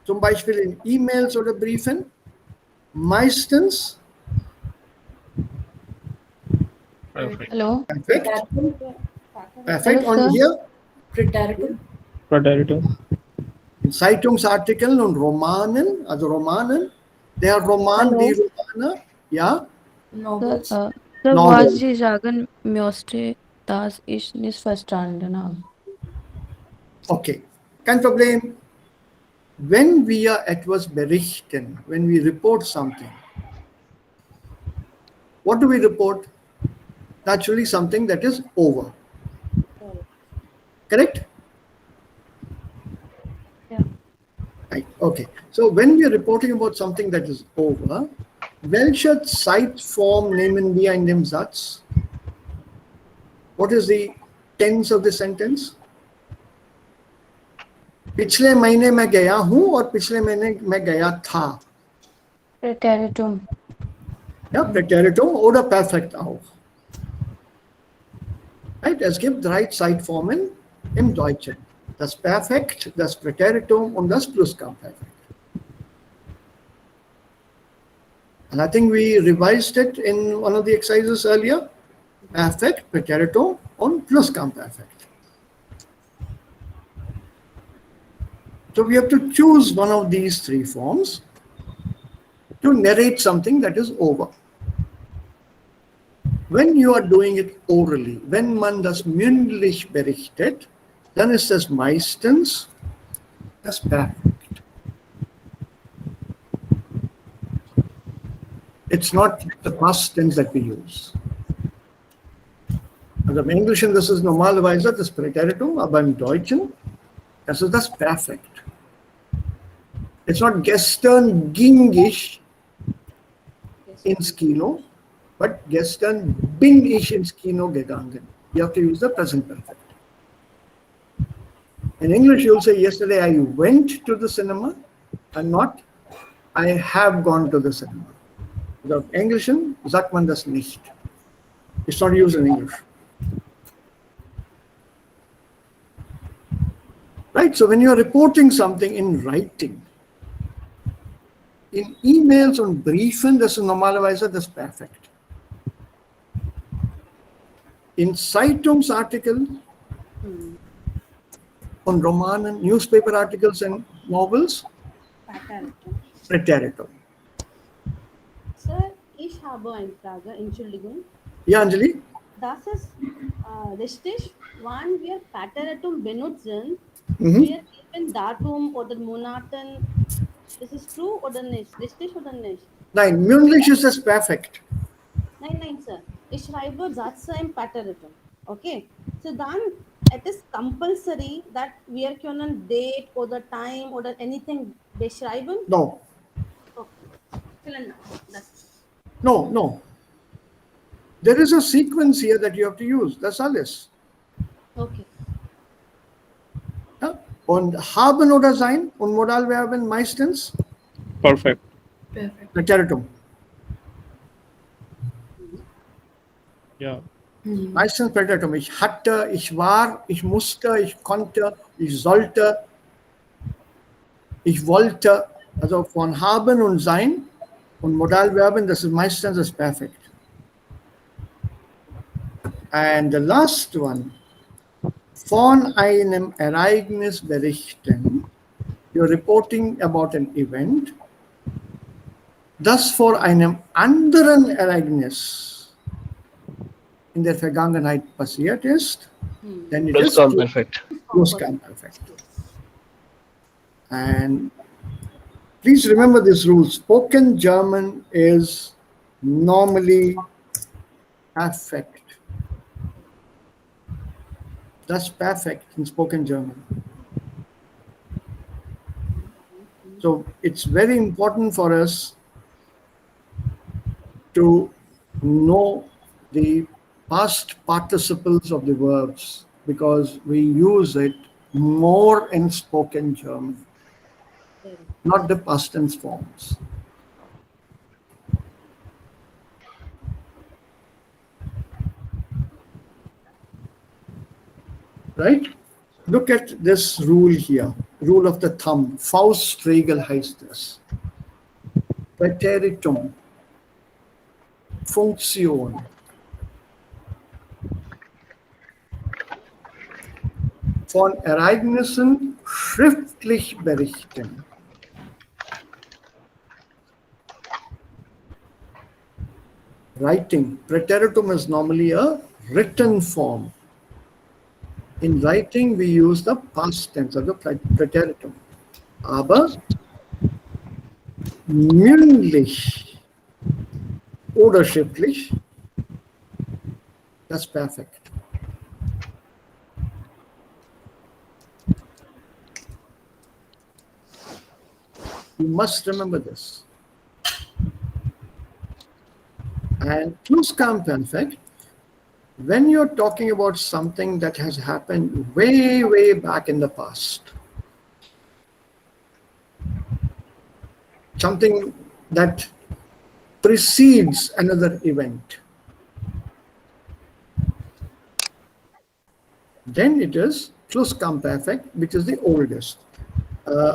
zum Beispiel in E-Mails oder Briefen, meistens Perfect. Hello. perfekt. Perfekt. Hello, Und sir. hier Preteritum. Preteritum. in Zeitungsartikeln und Romanen, also Romanen, der Roman, Hallo. die Romane, ja, Novels. Sir, Novel. was Sie sagen möchte, das ich nicht verstanden habe. Okay, kein Problem. Wenn wir etwas berichten, when we report something, what do we report? Naturally, something that is over. Correct? Yeah. Right. Okay. So when we are reporting about something that is over, welche Zeitform nehmen wir in dem Satz? What is the tense of the sentence? पिछले महीने मैं गया हूं और पिछले महीने मैं गया था. Preteritum. Ja, Präteritum oder Perfekt auch. Right? Es gibt drei Zeitformen im Deutschen. Das Perfekt, das Präteritum und das Plusquamperfekt. And I think we revised it in one of the exercises earlier. Perfekt, Präteritum und Plusquamperfekt. So we have to choose one of these three forms to narrate something that is over. Wenn you are doing it orally, wenn man das mündlich berichtet, dann ist es meistens das Perfekt. It's not the past tense that we use. Also im Englischen, das ist normalerweise das Präteritum, aber im Deutschen, das ist das Perfekt. It's not gestern ging ich ins Kino, but gestern bin ich ins Kino gegangen. You have to use the present perfect. In English, you'll say, yesterday I went to the cinema, and not, I have gone to the cinema. Without English, sagt man das nicht. It's not used in English. Right, so when you're reporting something in writing, In E-Mails und Briefen, das ist normalerweise das Perfekt. In Zeitungsartikeln und Romanen, Newspaper Articles and Novels, Präteritum. Präteritum. Sir, ich habe eine Frage, Entschuldigung. Ja, Anjali? Das ist richtig, wann wir Präteritum benutzen, Mhm. wir geben Datum oder Monaten. Ist es true oder nicht? Richtig oder nicht? Nein, mündlich ist es perfekt. Nein, Sir. Ich schreibe Sätze im Präteritum. Okay? So dann, it is compulsory that wir können date oder time oder anything beschreiben. No, Okay. Vielen Dank. That's no. There is a sequence here that you have to use. That's alles. okay. Ja? Und haben oder sein und Modalverben meistens Perfect. Perfect. Präteritum. Yeah. Meistens Präteritum. Ich hatte, ich war, ich musste, ich konnte, ich sollte, ich wollte. Also von haben und sein und Modalverben, das ist meistens das Perfekt. And the last one, von einem Ereignis berichten. You're reporting about an event, das vor einem anderen Ereignis in der Vergangenheit passiert ist, then it is Plusquamperfect. Plusquamperfect. And please remember this rule. Spoken German is normally perfect. That's perfect in spoken German. So it's very important for us to know the past participles of the verbs because we use it more in spoken German, not the past tense forms. Right? Look at this rule here, rule of the thumb. Faustregel heißt es. Präteritum, Funktion. Von Ereignissen schriftlich berichten. Writing. Präteritum is normally a written form. In writing, we use the past tense of the Präteritum. Aber mündlich oder schriftlich, that's perfect. You must remember this. And Plusquamperfect, when you're talking about something that has happened way, way back in the past, something that precedes another event, then it is Plusquamperfect, which is the oldest.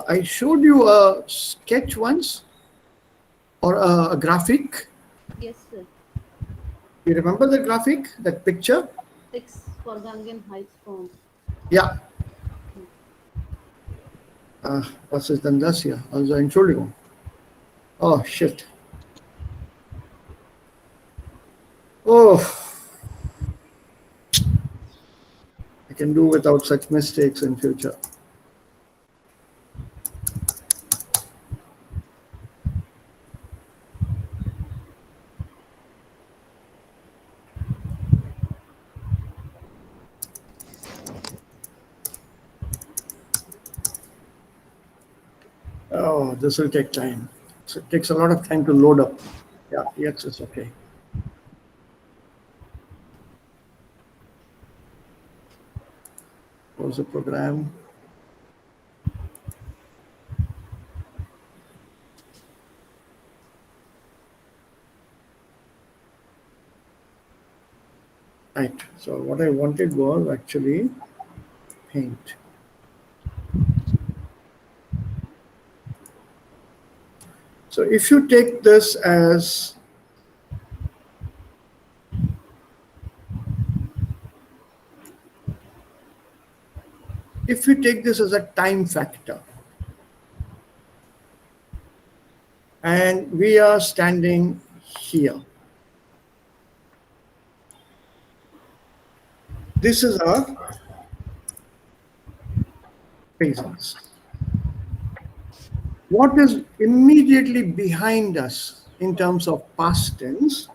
I showed you a sketch once, or a graphic. Yes, sir. You remember the graphic, that picture? 6 Vergangen Heights Ja. Was ist denn das hier? Also Entschuldigung. Oh, shit. Oh. I can do without such mistakes in future. Oh, this will take time. So it takes a lot of time to load up. Yeah, yes, it's okay. Close the program. Right, so what I wanted was actually paint. So if you take this as a time factor, and we are standing here. This is our presence. What is immediately behind us in terms of past tense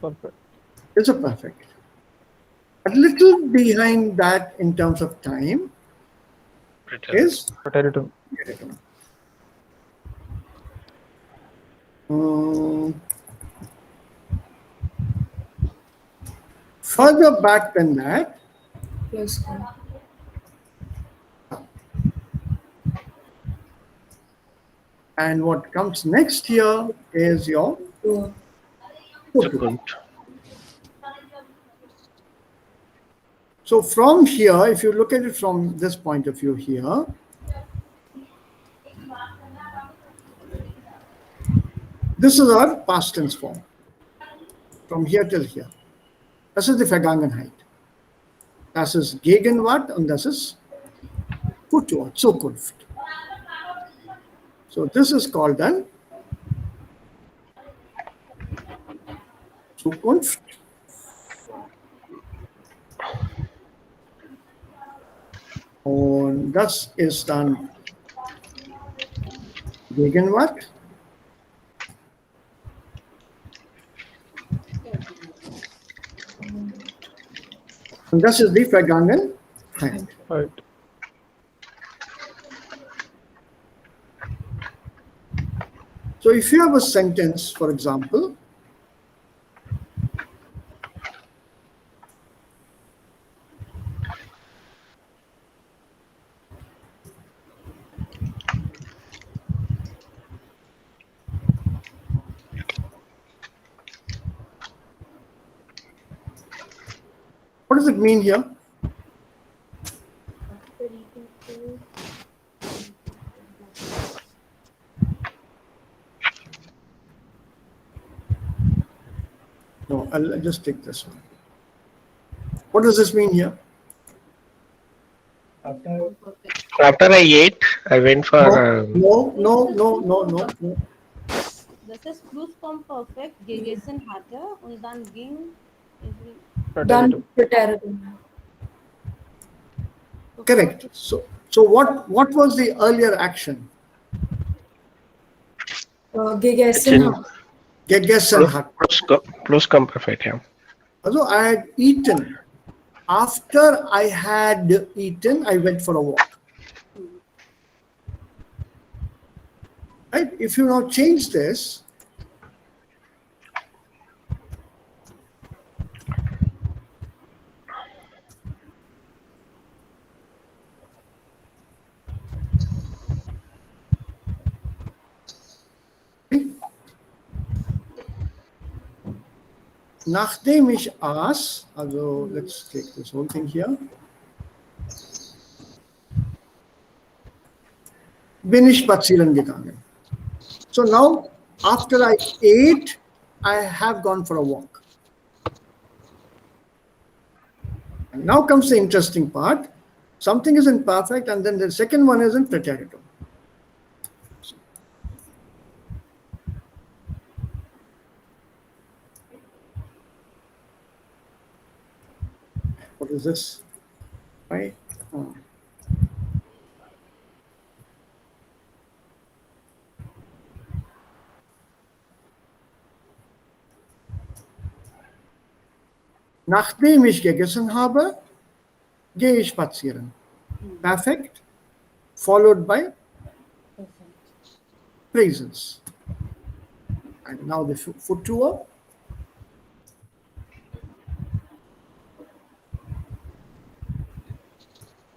Perfect. is a perfect. A little behind that in terms of time is Preteritum. preteritum. Um, Further back than that, Plus one. and what comes next here is your Two. footnote. So from here, if you look at it from this point of view here, this is our past tense form. From here till here. Das ist die Vergangenheit. Das ist Gegenwart und das ist Futur, Zukunft. So this is called an Zukunft. Und das ist dann Gegenwart. Und das ist die Vergangenheit. Right. So if you have a sentence, for example, what does it mean here? No, I'll just take this one. What does this mean here? After I ate, I went for. No. Das ist Plusquamperfekt, gegessen hatte und dann ging. Done preteritum. Correct. So what was the earlier action? Gegessen hat. Gegessen hat. Plusquamperfekt, yeah. Also I had eaten. After I had eaten, I went for a walk. Right? If you now change this, nachdem ich aß, also let's take this whole thing here, bin ich spazieren gegangen. So now, after I ate, I have gone for a walk. And now comes the interesting part. Something is imperfect, and then the second one is in preteritum. What is this? Right? Nachdem ich gegessen habe, gehe ich spazieren. Perfect, followed by presence. And now the futur.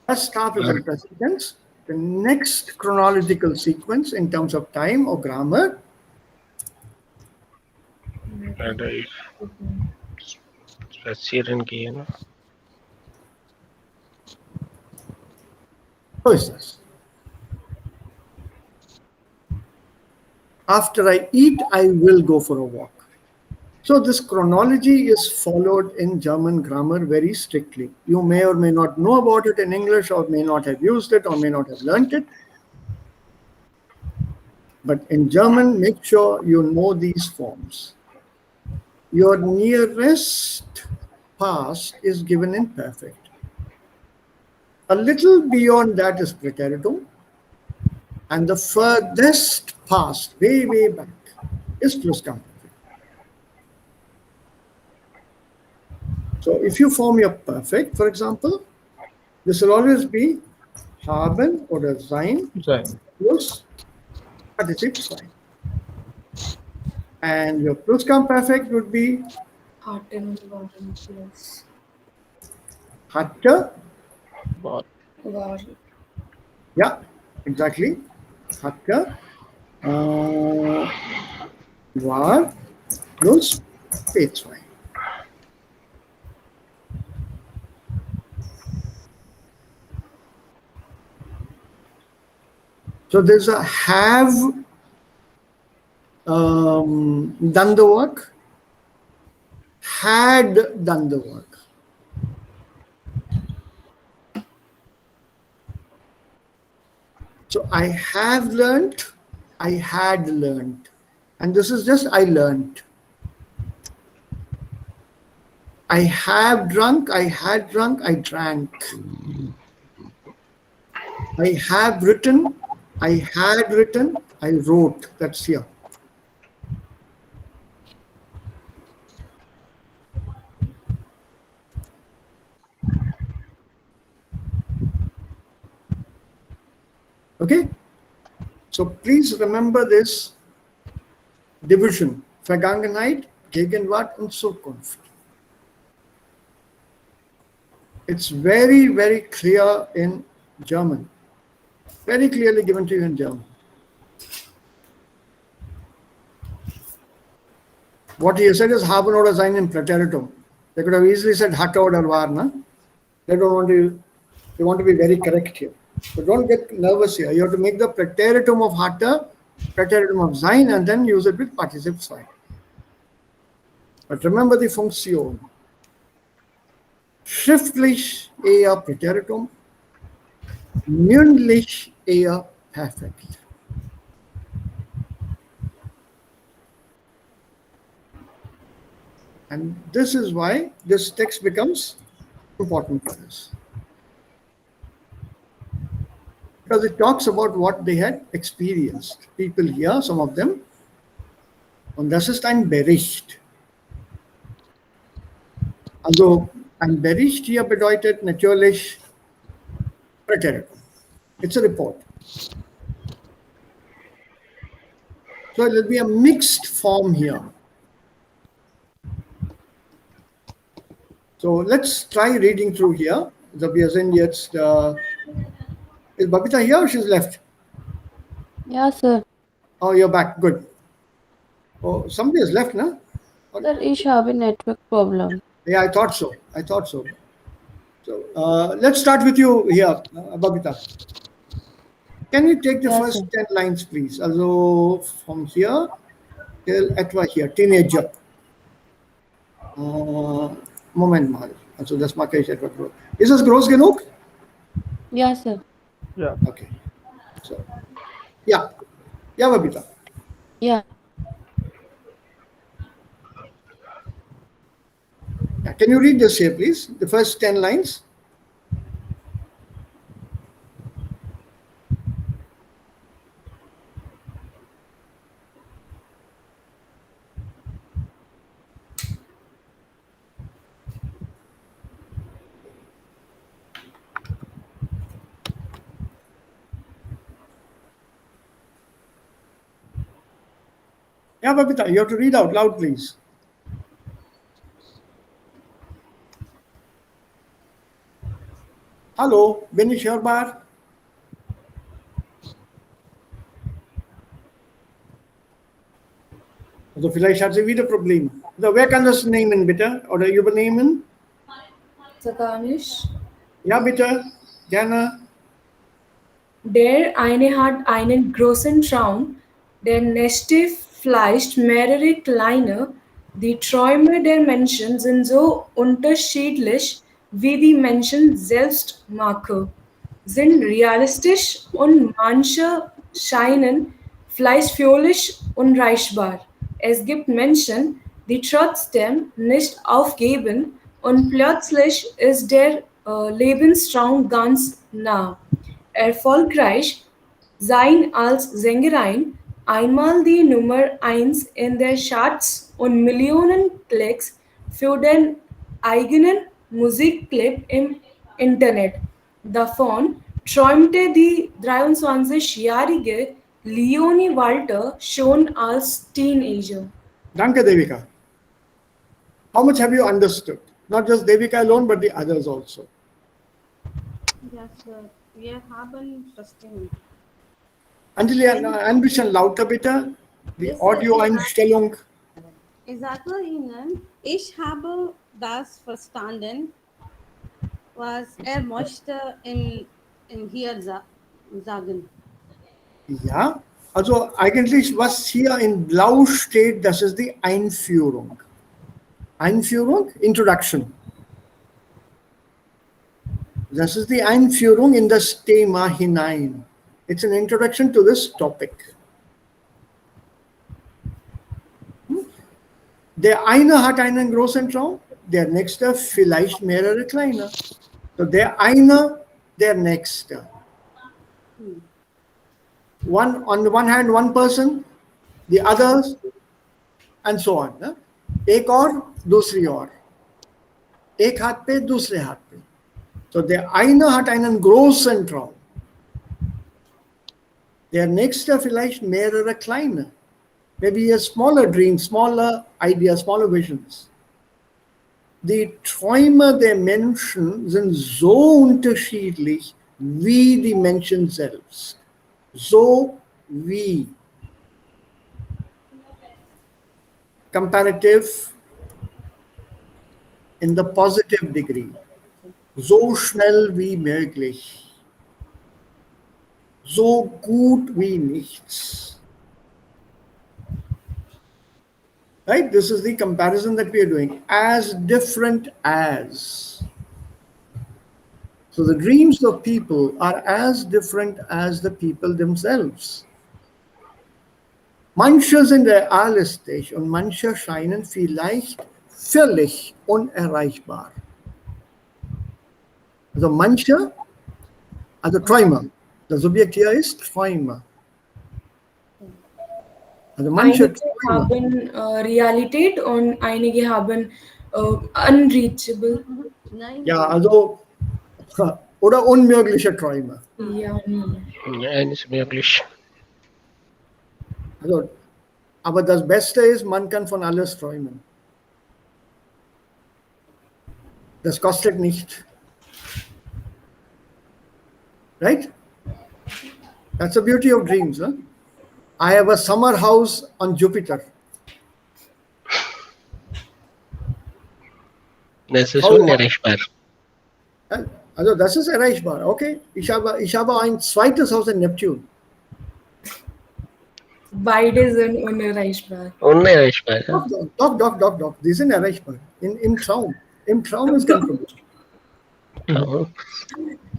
Let's start with the present tense. The next chronological sequence in terms of time or grammar. And I spazieren gehen. So is this. After I eat, I will go for a walk. So this chronology is followed in German grammar very strictly. You may or may not know about it in English, or may not have used it, or may not have learnt it. But in German, make sure you know these forms. Your nearest past is given in perfect. A little beyond that is preteritum. And the furthest past, way, way back, is pluscup. So if you form your perfect, for example, this will always be haben oder sein Sein. plus Partizip 2. And your Pluscuamperfekt would be Hatten waren plus. hatte, War. War. yeah, exactly, hatte, war plus P2. So there's a have done the work, had done the work. So I have learnt, I had learnt. And this is just I learnt. I have drunk, I had drunk, I drank. I have written, I had written, I wrote. That's here. Okay? So please remember this division. Vergangenheit, Gegenwart und Zukunft. It's very, very clear in German. Very clearly given to you in German. What he said is haben oder sein in Präteritum. They could have easily said hatte oder war. Na? They don't want to, they want to be very correct here. So don't get nervous here. You have to make the Präteritum of hatte, Präteritum of sein, and then use it with participle 2. But remember the Funktion. Schriftlich eher Präteritum, mündlich eher perfekt. And this is why this text becomes important for us. Because it talks about what they had experienced. People here, some of them, und das ist ein Bericht. Also ein Bericht hier bedeutet natürlich Präteritum. It's a report. So it will be a mixed form here. So let's try reading through here. So wir sind jetzt, is Babita here or she's left? Yeah, sir. Oh, you're back. Good. Oh, somebody has left, no? Sir, ich habe network problem. Yeah, I thought so. I thought so. So let's start with you here, Babita. Can you take the Yes, first sir. 10 lines, please? Also from here till etwa here, teenager. Moment mal. Also das mache ich etwa groß. Ist es groß genug? Yeah, sir. Yeah. Okay. So, yeah. Yeah, Babita. Yeah. Yeah. Can you read this here, please? The first 10 lines. Yeah, Babita, you have to read out loud, please. Hallo, bin ich hörbar? Also vielleicht hat sie wieder Probleme. Also wer kann das nehmen, bitte? Oder übernehmen? Zakanisch. Ja, bitte. Gerne. Der eine hat einen großen Traum. Der nächste vielleicht mehrere kleine. Die Träume der Menschen sind so unterschiedlich wie die Menschen selbst machen, sind realistisch und manche scheinen vielleicht völlig unreichbar. Es gibt Menschen, die trotzdem nicht aufgeben und plötzlich ist der Lebenstraum ganz nah. Erfolgreich sein als Sängerin, einmal die Nummer 1 in der Charts und Millionen Klicks für den eigenen Musikclip im Internet. Davon träumte die 23-jährige Leonie Walter schon als Teenager. Danke, Devika. How much have you understood? Not just Devika alone, but the others also. Yes, sir. Wir haben verstanden. Anjali, ein bisschen lauter bitte. Die Yes, sir. Audioeinstellung. Ich sage Ihnen, ich habe das verstanden, was er möchte hier sagen. Ja, also eigentlich, was hier in Blau steht, das ist die Einführung. Einführung, Introduction. Das ist die Einführung in das Thema hinein. It's an introduction to this topic. Der eine hat einen großen Traum, der nächste vielleicht mehrere kleine. So der eine, der nächste. On the one hand, one person, the others, and so on. ना? एक और, दूसरी और. एक हाथ पे, दूसरे हाथ पे. So der eine hat einen großen Traum. Der nächste vielleicht mehrere kleine. Maybe a smaller dream, smaller ideas, smaller visions. Die Träume der Menschen sind so unterschiedlich wie die Menschen selbst. So wie. Comparative in the positive degree. So schnell wie möglich. So gut wie nichts. Right? This is the comparison that we are doing. As different as. So the dreams of people are as different as the people themselves. Manche sind realistisch und manche scheinen vielleicht völlig unerreichbar. Also manche, also Träumer. Das Subjekt hier ist Träumer. Also manche Einige haben Realität und einige haben unreachable. Nein. Ja, also oder unmögliche Träume. Ja, Ja, nicht möglich. Also, aber das Beste ist, man kann von alles träumen. Das kostet nicht. Right? That's the beauty of dreams. Huh? I have a summer house on Jupiter. Das ist unerreichbar. Also das ist erreichbar. Okay, ich habe ein zweites Haus in Neptun. beide sind unerreichbar. Unerreichbar. Ja. Doch. Die sind erreichbar. Im Traum. Im Traum ist kein Problem. Ja.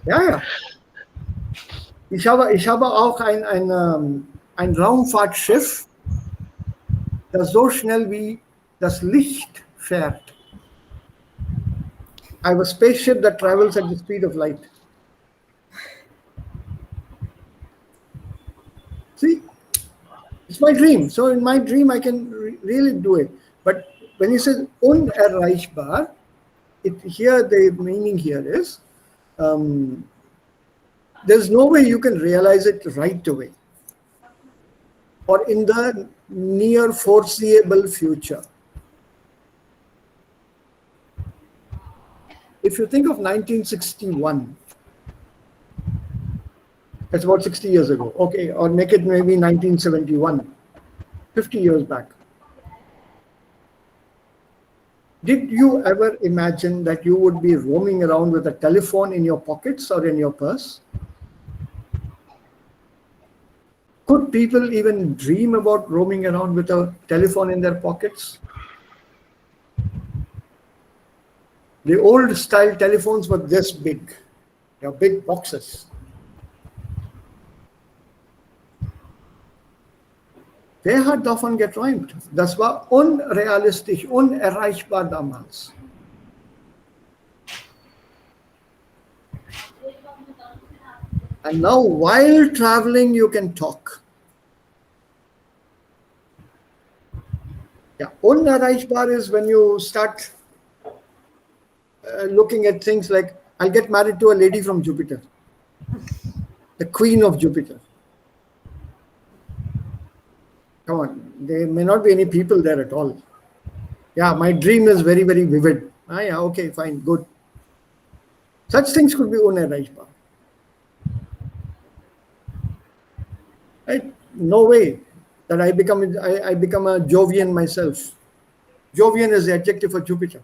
Ja. Ich habe auch ein Raumfahrtschiff, das so schnell wie das Licht fährt. I have a spaceship that travels at the speed of light. See, it's my dream. So in my dream, I can really do it. But when you say unerreichbar, here the meaning here is there's no way you can realize it right away or in the near foreseeable future. If you think of 1961, that's about 60 years ago, okay, or make it maybe 1971, 50 years back. Did you ever imagine that you would be roaming around with a telephone in your pockets or in your purse? Could would people even dream about roaming around with a telephone in their pockets? The old style telephones were this big, big boxes. Wer hat davon geträumt? Das war unrealistisch, unerreichbar damals. And now, while traveling, you can talk. Yeah, unerreichbar is when you start looking at things like, I'll get married to a lady from Jupiter, the queen of Jupiter. Come on, there may not be any people there at all. Yeah, my dream is very, very vivid. Ah, yeah, okay, fine, good. Such things could be unerreichbar. Right? No way that I become a Jovian myself. Jovian is the adjective for Jupiter.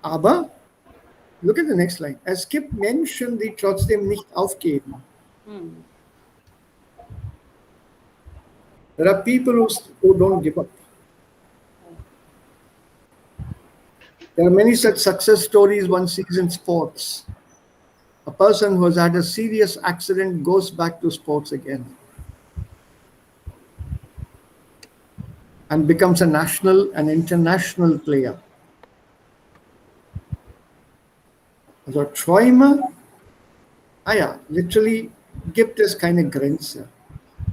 Aber, look at the next line. Es gibt Menschen, die trotzdem nicht aufgeben. There are people who don't give up. There are many such success stories one sees in sports. A person who has had a serious accident goes back to sports again and becomes a national and international player. Also Träume, literally gibt es keine Grenze.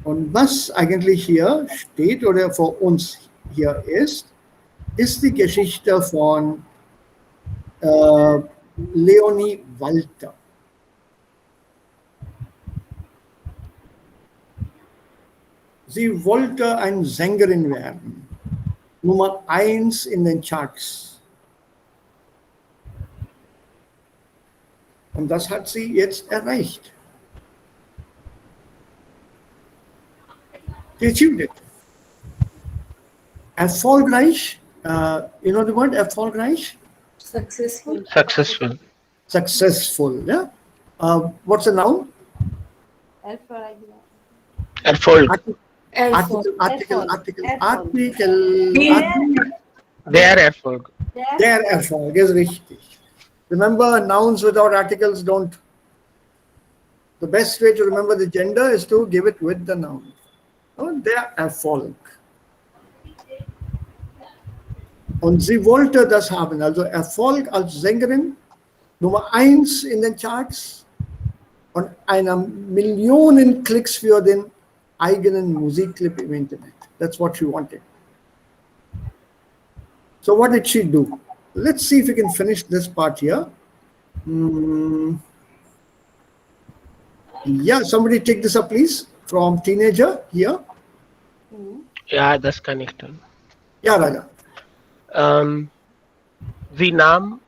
Und was eigentlich hier steht oder vor uns hier ist die Geschichte von Leonie Walter. Sie wollte eine Sängerin werden. Nummer 1 in den Charts. Und das hat sie jetzt erreicht. She achieved it. Erfolgreich, you know the word erfolgreich? Successful. Successful. Successful, yeah? What's a noun? Erfolg. Article. Der Erfolg. Der Erfolg ist richtig. Remember, nouns without articles don't. The best way to remember the gender is to give it with the noun. Oh, der Erfolg. Und sie wollte das haben, also Erfolg als Sängerin, Nummer 1 in den Charts und eine Millionen Klicks für den eigenen Musikclip im Internet. That's what she wanted. So what did she do? Let's see if we can finish this part here. Yeah, somebody take this up, please, from teenager here. Ja, das kann ich tun. Ja, Raja. Sie nahm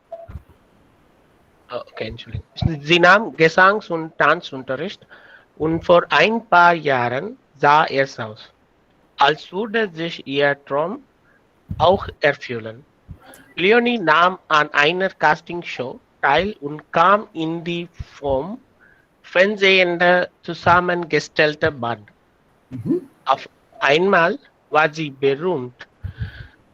Gesangs- und Tanzunterricht und vor ein paar Jahren sah es aus, als würde sich ihr Traum auch erfüllen. Leonie nahm an einer Castingshow teil und kam in die vom Fernsehender zusammengestellte Band. Auf einmal war sie berühmt.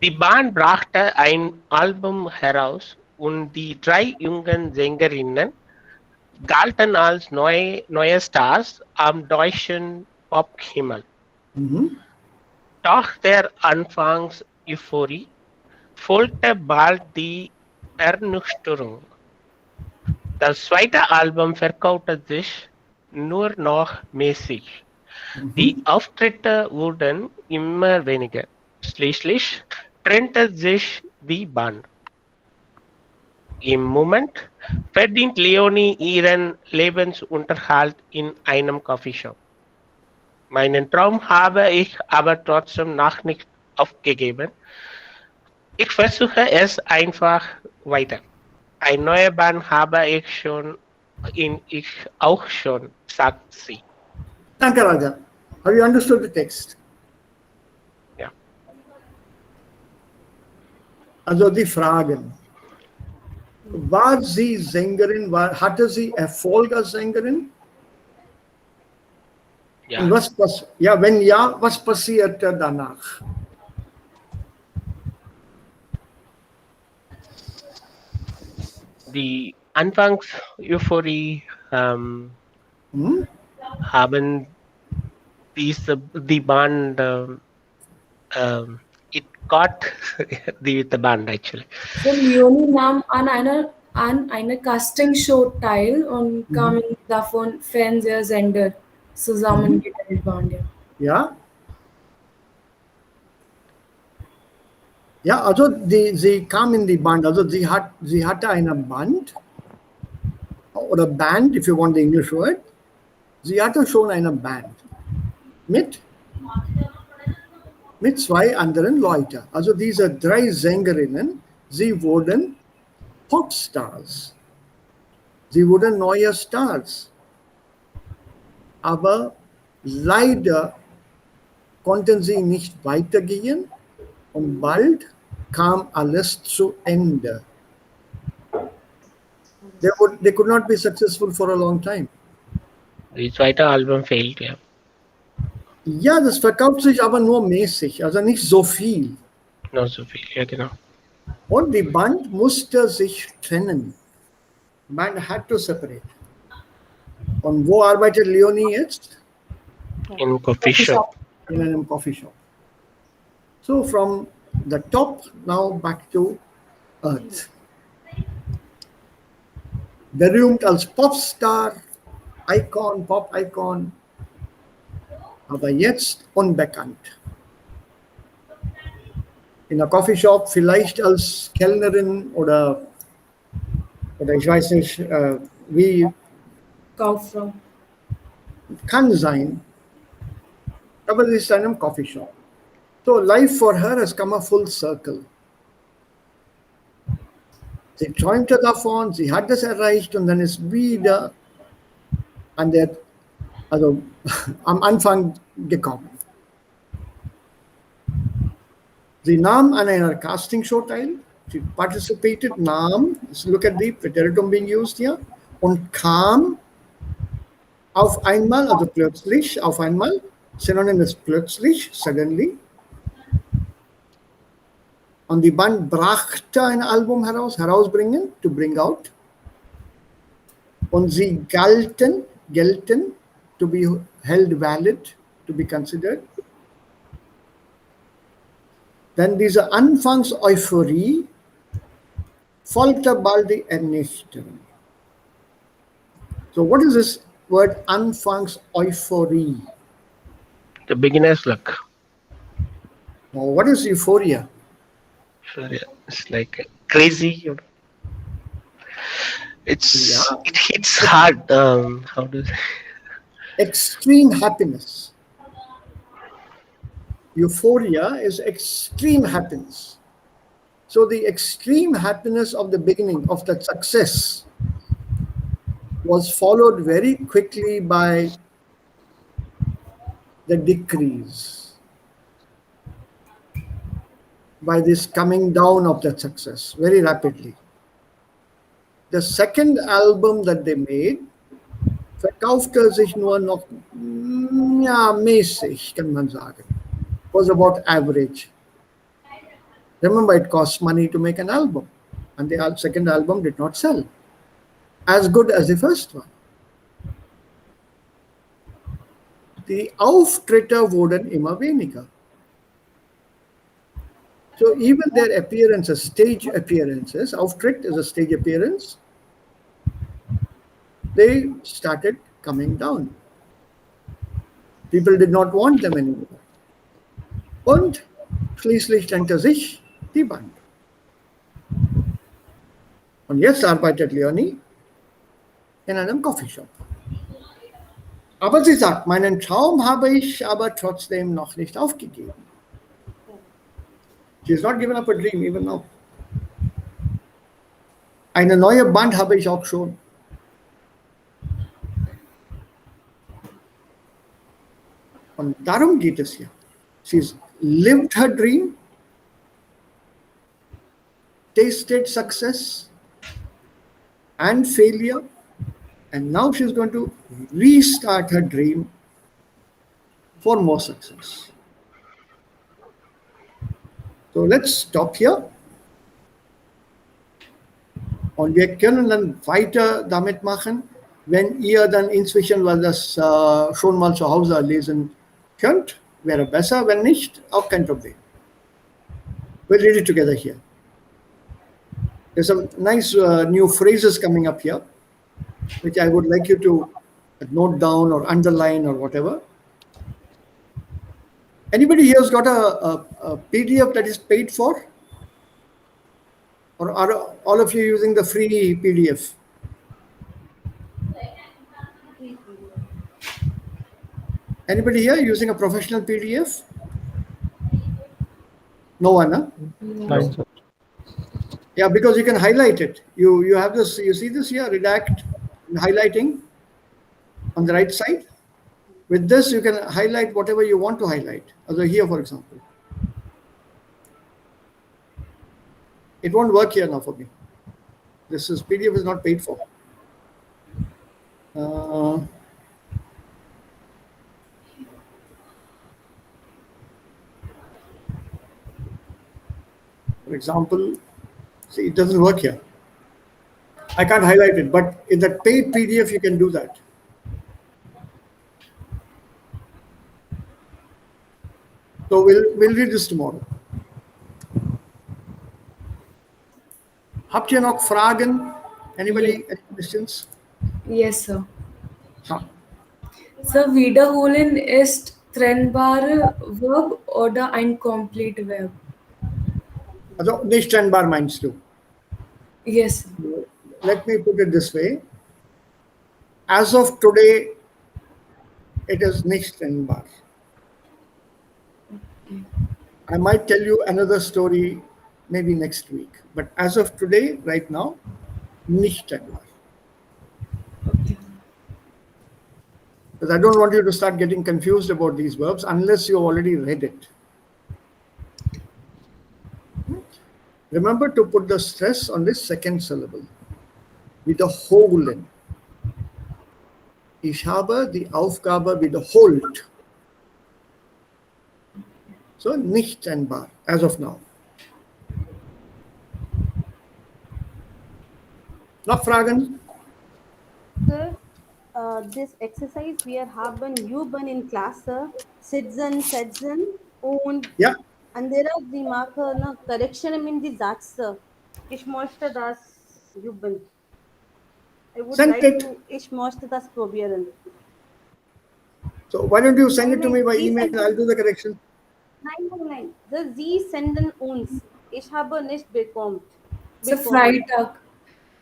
Die Band brachte ein Album heraus und die 3 jungen Sängerinnen galten als neue Stars am deutschen Pophimmel. Doch der Anfangs-Euphorie folgte bald die Ernüchterung. Das zweite Album verkaufte sich nur noch mäßig. Die Auftritte wurden immer weniger. Schließlich trennte sich die Band. Im Moment verdient Leonie ihren Lebensunterhalt in einem Coffeeshop. Meinen Traum habe ich aber trotzdem noch nicht aufgegeben. Ich versuche es einfach weiter. Eine neue Band habe ich auch schon, sagt sie. Danke, Raja. Have you understood the text? Ja. Also die Fragen. War sie Sängerin? Hatte sie Erfolg als Sängerin? Ja. Und wenn ja, was passierte danach? Die Anfangs-Euphorie haben die Band, it got the band actually. So Leonie nahm an einer Castingshow teil und kam in davon Fernsehsender zusammengestellt waren. Ja? Ja, also sie kam in die Band. Also sie hatte eine Band oder Band, if you want the English word. Sie hatte schon eine Band mit 2 anderen Leuten. Also diese 3 Sängerinnen, sie wurden Popstars. Sie wurden neue Stars. Aber leider konnten sie nicht weitergehen und bald kam alles zu Ende. They could not be successful for a long time. Die zweite Album failed, ja. Ja, das verkauft sich aber nur mäßig, also nicht so viel. Not so viel, ja genau. Und die Band musste sich trennen. Band had to separate. Und wo arbeitet Leonie jetzt? In coffee shop. In einem Coffee Shop. So from the top now back to earth. Berühmt als Popstar, Icon, Pop-Icon, aber jetzt unbekannt. In einer Coffeeshop vielleicht als Kellnerin oder ich weiß nicht, wie, Kauffrau. kann sein, aber sie ist in einem Coffeeshop. So life for her has come a full circle. Sie träumte davon, sie hat es erreicht und dann ist wieder am Anfang gekommen. Sie nahm an einer Castingshow teil, she participated, look at the preteritum being used here, und kam auf einmal, also plötzlich, auf einmal, Synonym ist plötzlich, suddenly. Und die Band brachte ein Album herausbringen, to bring out. Und sie gelten, to be held valid, to be considered. Dann diese Anfangs-Euphorie folgte bald die Ernüchterung. So what is this word Anfangs-Euphorie? The beginner's luck. Now, what is euphoria? It's like crazy. It hits hard. How do you say? Extreme happiness. Euphoria is extreme happiness. So the extreme happiness of the beginning of that success was followed very quickly by the decrease, by this coming down of that success very rapidly. The second album that they made verkaufte sich nur noch mäßig, kann man sagen. Was about average. Remember, it costs money to make an album, and the second album did not sell as good as the first one. Die Auftritte wurden immer weniger. So even their appearances, stage appearances, Auftritt is a stage appearance, they started coming down. People did not want them anymore. Und schließlich trennte sich die Band. Und jetzt arbeitet Leonie in einem Coffeeshop. Aber sie sagt, meinen Traum habe ich aber trotzdem noch nicht aufgegeben. She has not given up a dream even now. Eine neue Band habe ich auch schon. Und darum geht es hier. She's lived her dream, tasted success, and failure. And now she's going to restart her dream for more success. So let's stop here. Und wir können dann weiter damit machen, wenn ihr dann inzwischen, weil das schon mal zu Hause lesen könnt, wäre besser. Wenn nicht, auch kein Problem. We'll read it together here. There's some nice new phrases coming up here, which I would like you to note down or underline or whatever. Anybody here has got a PDF that is paid for? Or are all of you using the free PDF? Anybody here using a professional PDF? No one, huh? Fine, sir. Yeah, because you can highlight it. You have this, you see this here, redact, and highlighting on the right side. With this, you can highlight whatever you want to highlight. As here, for example. It won't work here now for me. This is PDF is not paid for. For example, see, it doesn't work here. I can't highlight it, but in the paid PDF, you can do that. So we'll read this tomorrow. Habt ihr noch Fragen? Anybody? Any questions? Yes, sir. Huh. Sir, wiederholen ist trennbare Verb oder ein complete Verb? Also nicht trennbar meinst du? Yes, sir. Let me put it this way. As of today, it is nicht trennbar. I might tell you another story maybe next week. But as of today, right now, nicht trennbar. Okay. Because I don't want you to start getting confused about these verbs unless you already read it. Remember to put the stress on this second syllable. Wiederholen. Ich habe die Aufgabe wiederholt. So nicht trennbar as of now. Noch Fragen? Sir, this exercise wir haben üben in Klasse. Sitzen, und Ja. andere die machen eine Correction in die Sätze. Ich möchte das üben. I would Send like it. to, ich möchte das probieren. So why don't you send it to me by Sie email? senden- I'll do the correction. Nein. Sie senden uns. Ich habe nicht bekommen. Sir, Freitag.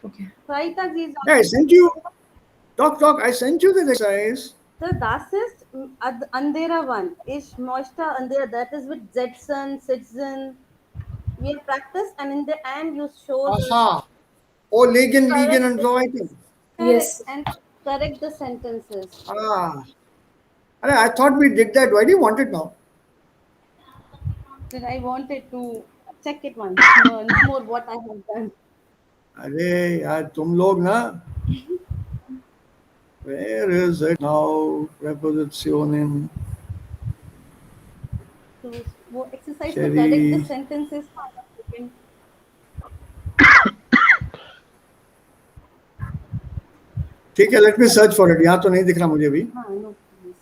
Okay. Freitag, Sie sagen, Yeah, I sent you. Doc, I sent you the exercise. Sir, das ist andere one. Ich möchte andere, that is with sitzen. We practice and in the end you show the Aha. Oh, liegen Correct. and so I think. Yes. and correct the sentences. Ah. I thought we did that. Why do you want it now? Then I wanted to check it once more what I have done. अरे यार तुम लोग ना. Where is it now? Prepositionen. So वो exercise Cherry. to correct the sentences. ठीक है, let me search for it. यहाँ तो नहीं दिख रहा मुझे भी. हाँ, no, please.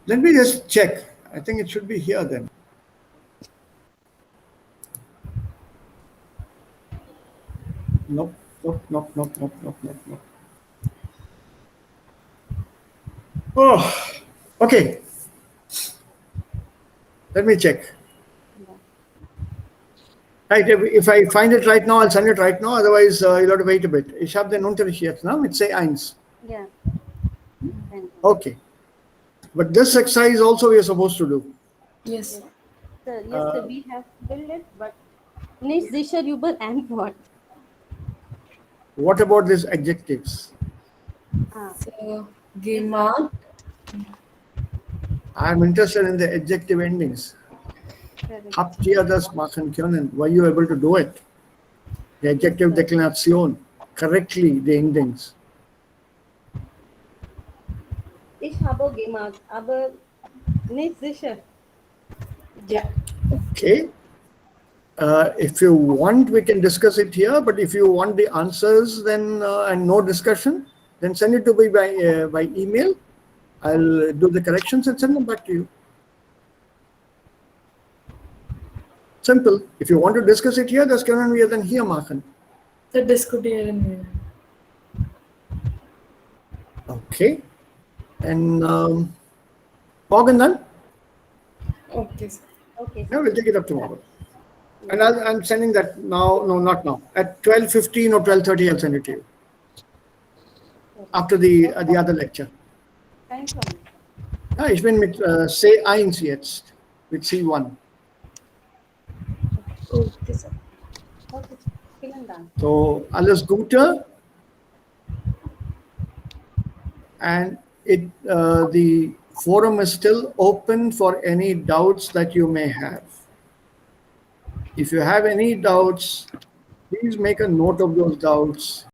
Let me just check. I think it should be here then. Nope. Oh, okay. Let me check. Right, if I find it right now, I'll send it right now. Otherwise, you'll have to wait a bit. Ich habe den Unterricht jetzt, ne? Mit C1. Yeah. Thank you. Okay. But this exercise also we are supposed to do. Yes. Sir, yes, sir, we have built it, but nicht sicher über Antwort. What about these adjectives? So, gemacht. I'm interested in the adjective endings. Correct. Habt ihr das machen können? Were you able to do it? The adjective Deklination. Correctly, the endings. Ich habe gemacht, aber nicht sicher. Yeah. Okay. If you want, we can discuss it here. But if you want the answers, then and no discussion, then send it to me by email. I'll do the corrections and send them back to you. Simple. If you want to discuss it here, das können wir dann hier machen. So, diskutieren wir. Okay. And morgen then? Okay, sir. Okay. Yeah, we'll take it up tomorrow. And I'm sending that now. No, not now. At 12:15 or 12:30, I'll send it to you. After the other lecture. Thank you. Ja, ich bin mit C1 jetzt, mit C1. Okay, sir. Okay. Vielen Dank. So, alles Gute. And the forum is still open for any doubts that you may have. If you have any doubts, please make a note of those doubts